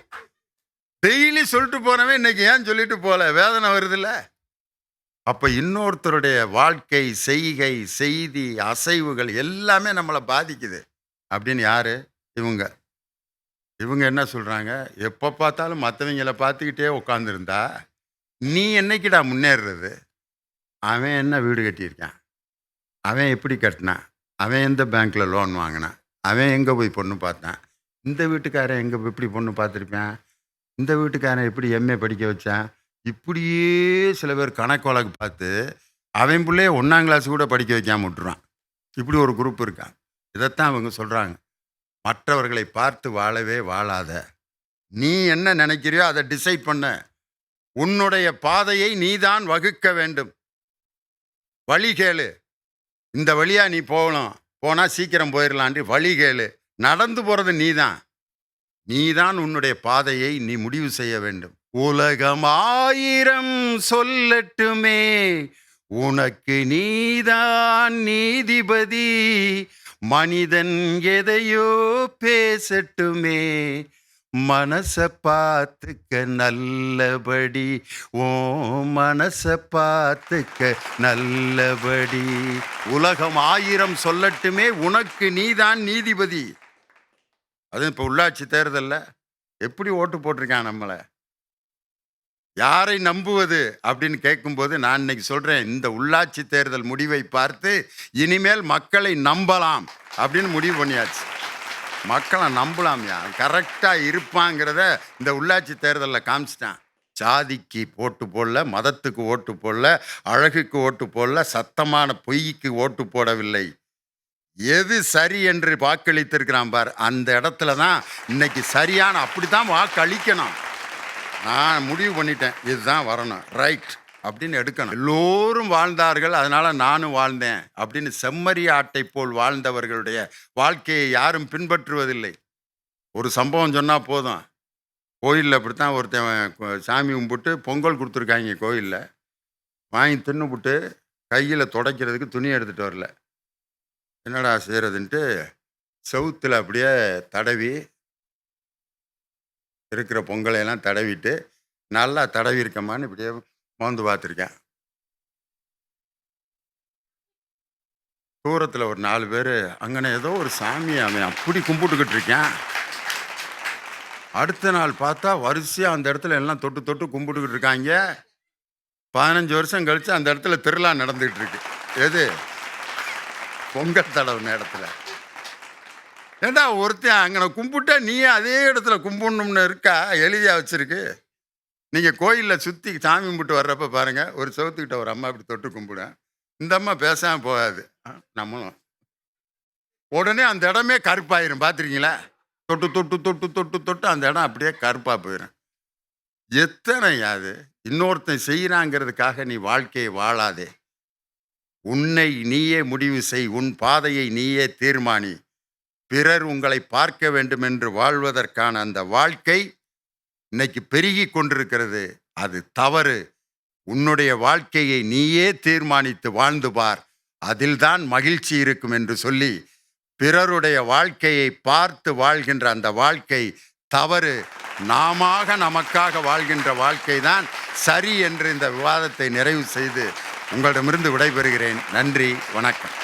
டெய்லி சொல்லிட்டு போனவன் இன்னைக்கு ஏன் சொல்லிட்டு போகல? வேதனை வருதுல்ல. அப்போ இன்னொருத்தருடைய வாழ்க்கை, செய்கை, செய்தி, அசைவுகள் எல்லாமே நம்மளை பாதிக்குது. அப்படின்னு யாரு? இவங்க என்ன சொல்கிறாங்க? எப்போ பார்த்தாலும் மற்றவங்களை பார்த்துக்கிட்டே உட்காந்துருந்தா நீ என்னைக்குடா முன்னேறுறது? அவன் என்ன வீடு கட்டியிருக்கான், அவன் எப்படி கட்டினான், அவன் எந்த பேங்க்கில் லோன் வாங்கினான், அவன் எங்கே போய் பொண்ணு பார்த்தான், இந்த வீட்டுக்காரன் எங்கே எப்படி பொண்ணு பார்த்துருப்பான், இந்த வீட்டுக்காரன் எப்படி எம்ஏ படிக்க வச்சான். இப்படியே சில பேர் கணக்கு வழக்கு பார்த்து அவன் பிள்ளைய 1ஆம் கிளாஸ் கூட படிக்க வைக்காம விட்டுருவான். இப்படி ஒரு குரூப் இருக்கான். இதைத்தான் அவங்க சொல்கிறாங்க, மற்றவர்களை பார்த்து வாழவே வாழாத. நீ என்ன நினைக்கிறியோ அதை டிசைட் பண்ண. உன்னுடைய பாதையை நீதான் வகுக்க வேண்டும். வழி கேளு, இந்த வழியா நீ போகணும், போனால் சீக்கிரம் போயிடலான்ட்டு வழி கேளு. நடந்து போகிறது நீதான் உன்னுடைய பாதையை நீ முடிவு செய்ய வேண்டும். உலகம் 1000 சொல்லட்டுமே, உனக்கு நீதான் நீதிபதி. மனிதன் எதையோ பேசட்டுமே, மனச பார்த்துக்க நல்லபடி, ஓ மனச பார்த்துக்க நல்லபடி. உலகம் 1000 சொல்லட்டுமே, உனக்கு நீதான் நீதிபதி. அது இப்போ உள்ளாட்சி தேர்தலில் எப்படி ஓட்டு போட்டிருக்கான் நம்மளை? யாரை நம்புவது அப்படின்னு கேட்கும்போது நான் இன்னைக்கு சொல்கிறேன், இந்த உள்ளாட்சி தேர்தல் முடிவை பார்த்து இனிமேல் மக்களை நம்பலாம் அப்படின்னு முடிவு பண்ணியாச்சு. மக்களை நம்பலாம்யா, கரெக்டாக இருப்பாங்கிறத இந்த உள்ளாட்சி தேர்தலில் காமிச்சிட்டான். சாதிக்கு ஓட்டு போடல, மதத்துக்கு ஓட்டு போடல, அழகுக்கு ஓட்டு போடல, சத்தமான பொய்க்கு ஓட்டு போடவில்லை. எது சரி என்று வாக்களித்திருக்கிறான் பார், அந்த இடத்துல தான் இன்னைக்கு சரியான, அப்படி தான் வாக்களிக்கணும். நான் முடிவு பண்ணிட்டேன், இதுதான் வரணும், ரைட் அப்படின்னு எடுக்கணும். எல்லோரும் வாழ்ந்தார்கள், அதனால நானும் வாழ்ந்தேன் அப்படின்னு செம்மறி ஆட்டை போல் வாழ்ந்தவர்களுடைய வாழ்க்கையை யாரும் பின்பற்றுவதில்லை. ஒரு சம்பவம் சொன்னால் போதும். கோயிலில் அப்படித்தான் ஒருத்தன் சாமி கும்பிட்டு பொங்கல் கொடுத்துருக்காங்க கோயிலில். வாங்கி தின்னுபிட்டு கையில் துடைக்கிறதுக்கு துணி எடுத்துகிட்டு வரல. என்னடா செய்கிறதுன்ட்டு செவுத்தில் அப்படியே தடவி இருக்கிற பொங்கலையெல்லாம் தடவிட்டு, நல்லா தடவி இருக்கமான்னு இப்படியே மோந்து பார்த்துருக்கேன். தூரத்தில் ஒரு 4 பேர் அங்கன ஏதோ ஒரு சாமி அவன் அப்படி கும்பிட்டுக்கிட்டு இருக்கேன். அடுத்த நாள் பார்த்தா வரிசையாக அந்த இடத்துல எல்லாம் தொட்டு தொட்டு கும்பிட்டுக்கிட்டு இருக்காங்க. 15 வருஷம் கழித்து அந்த இடத்துல திருவிழா நடந்துக்கிட்டு இருக்கு. எது? பொங்கல் தடவை இடத்துல. ஏண்டா ஒருத்தன் அங்கே கும்பிட்டா நீ அதே இடத்துல கும்பிடணும்னு இருக்கா? எழுதியா வச்சிருக்கு. நீங்கள் கோயிலில் சுற்றி சாமி கும்பிட்டு வர்றப்ப பாருங்கள், ஒரு செவத்துக்கிட்ட ஒரு அம்மா இப்படி தொட்டு கும்பிடுவேன். இந்த அம்மா பேசாமல் போகாது. நம்மளும் உடனே அந்த இடமே கருப்பாயிரும். பார்த்துருக்கீங்களா? தொட்டு தொட்டு தொட்டு தொட்டு தொட்டு அந்த இடம் அப்படியே கருப்பாக போயிடும். எத்தனை அது இன்னொருத்தன் செய்கிறாங்கிறதுக்காக நீ வாழ்க்கையை வாழாதே. உன்னை நீயே முடிவு செய், உன் பாதையை நீயே தீர்மானி. பிறர் உங்களை பார்க்க வேண்டும் என்று வாழ்வதற்கான அந்த வாழ்க்கை இன்னைக்கு பெருகி கொண்டிருக்கிறது. அது தவறு. உன்னுடைய வாழ்க்கையை நீயே தீர்மானித்து வாழ்ந்து பார், அதில்தான் மகிழ்ச்சி இருக்கும் என்று சொல்லி பிறருடைய வாழ்க்கையை பார்த்து வாழ்கின்ற அந்த வாழ்க்கை தவறு. நமக்காக வாழ்கின்ற வாழ்க்கை தான் சரி என்று இந்த விவாதத்தை நிறைவு செய்து உங்களிடமிருந்து விடைபெறுகிறேன். நன்றி, வணக்கம்.